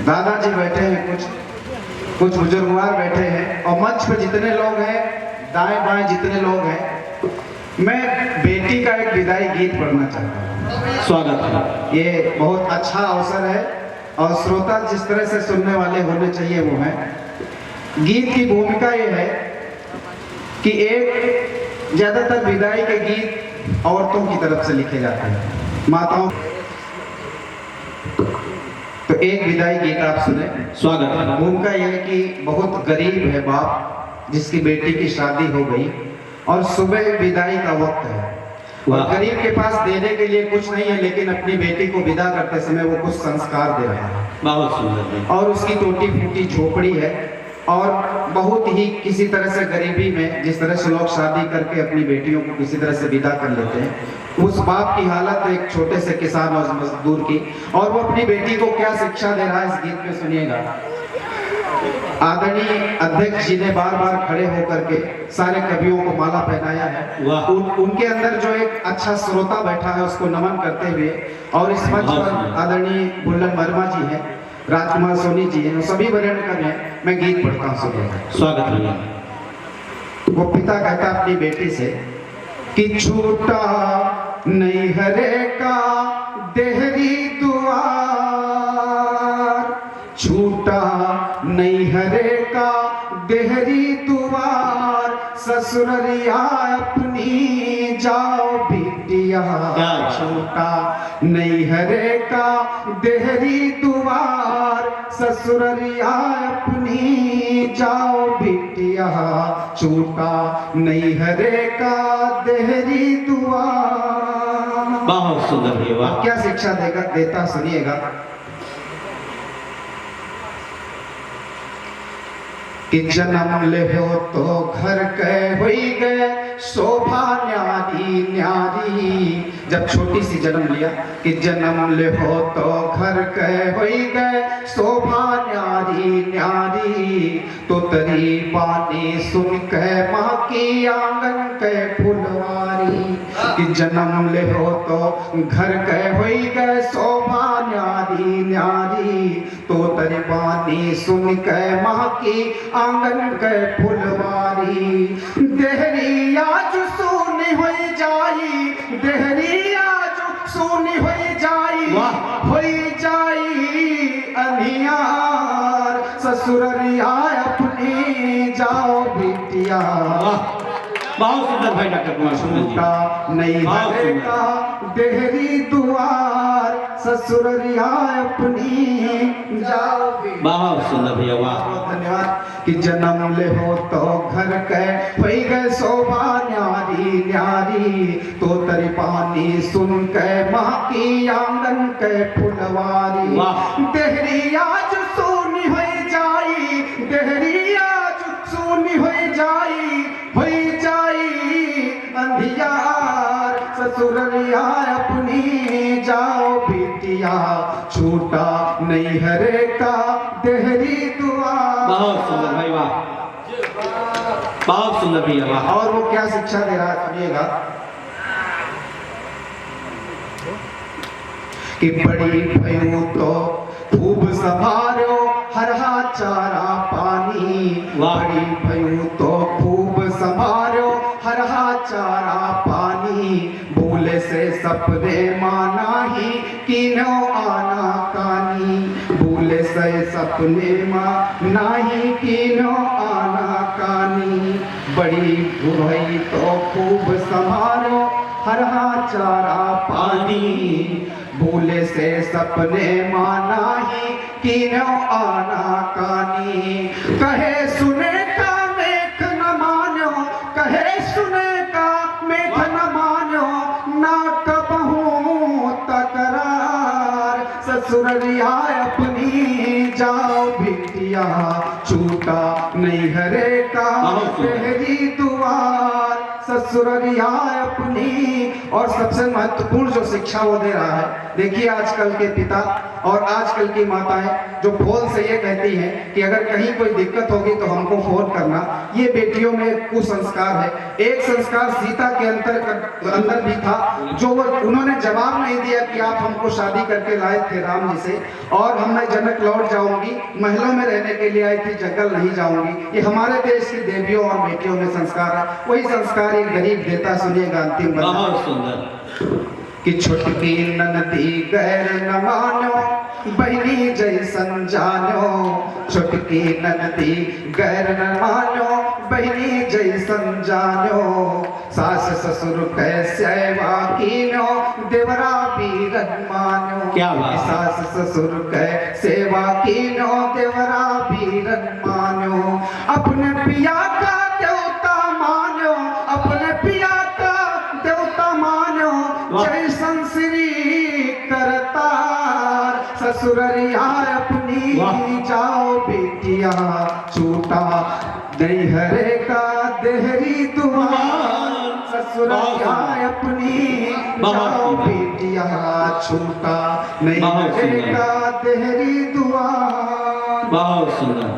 दादाजी बैठे हैं, कुछ बुजुर्गवार बैठे हैं, और मंच पे जितने लोग हैं, दाएं बाएं जितने लोग हैं, मैं बेटी का एक विदाई गीत पढ़ना चाहता हूँ। स्वागत है। ये बहुत अच्छा अवसर है, और श्रोता जिस तरह से सुनने वाले होने चाहिए वो है। गीत की भूमिका ये है कि एक ज्यादातर विदाई के गीत औरतों की तरफ से लिखे जाते हैं, माताओं। तो एक विदाई गीत आप सुने। स्वागत है। भूमिका यह है कि बहुत गरीब है बाप जिसकी बेटी की शादी हो गई, और सुबह विदाई का वक्त है, और गरीब के पास देने के लिए कुछ नहीं है, लेकिन अपनी बेटी को विदा करते समय वो कुछ संस्कार दे रहा है। बहुत सुंदर। और उसकी टूटी फूटी झोपड़ी है, और बहुत ही किसी तरह से गरीबी में जिस तरह से लोग शादी करके अपनी बेटियों को किसी तरह से विदा कर लेते हैं, उस बाप की हालत एक छोटे से किसान और मजदूर की, और वो अपनी बेटी को क्या शिक्षा दे रहा है इस गीत में सुनिएगा। आदरणीय अध्यक्ष जी ने बार बार खड़े होकर के सारे कवियों को माला पहनाया है। उनके अंदर जो एक अच्छा श्रोता बैठा है उसको नमन करते हुए, और इस मंच पर आदरणीय बुल्लन वर्मा जी हैं, राजकुमार सोनी जी हैं, सभी वरेण्य कवि हैं। मैं गीत पढ़ता हूँ सुनिएगा। स्वागत है। वो पिता कहता अपनी बेटी से कि छूटा नैहरे का देहरी दुआर, छूटा नैहरे का देहरी दुआर, ससुररिया अपनी जाओ बिटिया, छूटा नैहरे का देहरी दुआर, ससुररिया अपनी जाओ बिटिया, छूटा नैहरे का देहरी दुआर। बहुत सुंदर है, वाह। क्या शिक्षा देता सुनिएगा। कि जन्म ले हो तो घर के हुई गए शोभा न्यारी न्यारी, जब छोटी सी जन्म लिया कि जन्म ले हो तो घर के हुई गए शोभा न्यारी न्यारी, तो तरी पानी सुन के माँ की आंगन के फुलवारी, कि जन्म ले हो तो घर के हुई गए शोभा न्यारी न्यारी, तो तरी पानी सुन के माँ की आंगन के फुलवारी, देहरी आज सुनी हो जाई, देहरी आज सुनी हो जाई, हो जाई अनियार, ससुररिया अपनी जाओ बिटिया। बहुत सुंदर भाई डॉक्टर कुमार सुंदर जी। नैहरे का देहरी दुआर, ससुररिया अपनी जाओ बिटिया। बहुत सुंदर भैया, वाह। धन्यवाद। कि जन्म ले हो तो घर के हुई गए शोभा न्यारी न्यारी, तो तरी पानी सुन के माँ की आंगन के फुलवारी, देहरी आज सोनी हो जाई, देहरी आज सोनी हो जाई, हो जाई अंधियार, ससुररिया अपनी जाओ बिटिया, छूटा नैहरे का देहरी दुआर। बहुत सुंदर भाई, वाह। बहुत सुंदर भैया, वाह। और वो क्या शिक्षा दे रहा है सुनिएगा। कि बड़ी भयू तो खूब संभालो हरा चारा पानी, बड़ी भयू तो खूब संभालो हरा चारा पानी, भूले से सपने माना ही किनो आना कानी, भूले से सपने माना ही किनो आना कानी, बड़ी भुरई तो खूब संभालो हरा चारा पानी, भूले से सपने माना ही किनो आना कानी, कहे सुने का मेघ न मानो, कहे सुने का मेघ न मानो, ना कबहू तकरार, ससुररिया अपनी जाओ बिटिया, छूटा नैहरे का देहरी दुआर, ससुररिया अपनी। और सबसे महत्वपूर्ण जो शिक्षा वो दे रहा है, देखिए आजकल के पिता और आजकल की माताएं जो फोन से ये कहती हैं कि अगर कहीं कोई दिक्कत होगी तो हमको फोन करना, ये बेटियों में कुसंस्कार है। एक संस्कार सीता के अंदर भी था, जो वो उन्होंने जवाब नहीं दिया कि आप हमको शादी करके लाए थे राम जी से, और हमने जनक लौट जाऊंगी, महलों में रहने के लिए आई थी, जंगल नहीं जाऊंगी। ये हमारे देश की देवियों और बेटियों में संस्कार है, वही संस्कार एक गरीब देता। सुनिएगा अंतिम बहुत सुंदर। कि छुटकी ननदी गैर न मानो, बहनी जैसन जानो, छुटकी ननदी गैर न मानो, बहनी जैसन जानो, सास ससुर कै सेवा कीनो, देवरा बीरन मानो, क्या बात। सास ससुर कै सेवा कीनो, देवरा बीरन मानो, अपने पिया का देवता मानो, अपने पिया का देवता मानो, जैसन श्री करतार, ससुररिया अपनी जाओ बिटिया, छूटा नैहरे का देहरी दुआर, ससुररिया अपनी जाओ बिटिया, छूटा नैहरे का देहरी दुआर। बहुत सुंदर,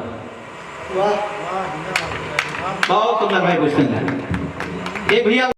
बहुत सुंदर भाई, कुछ सुंदर। एक भैया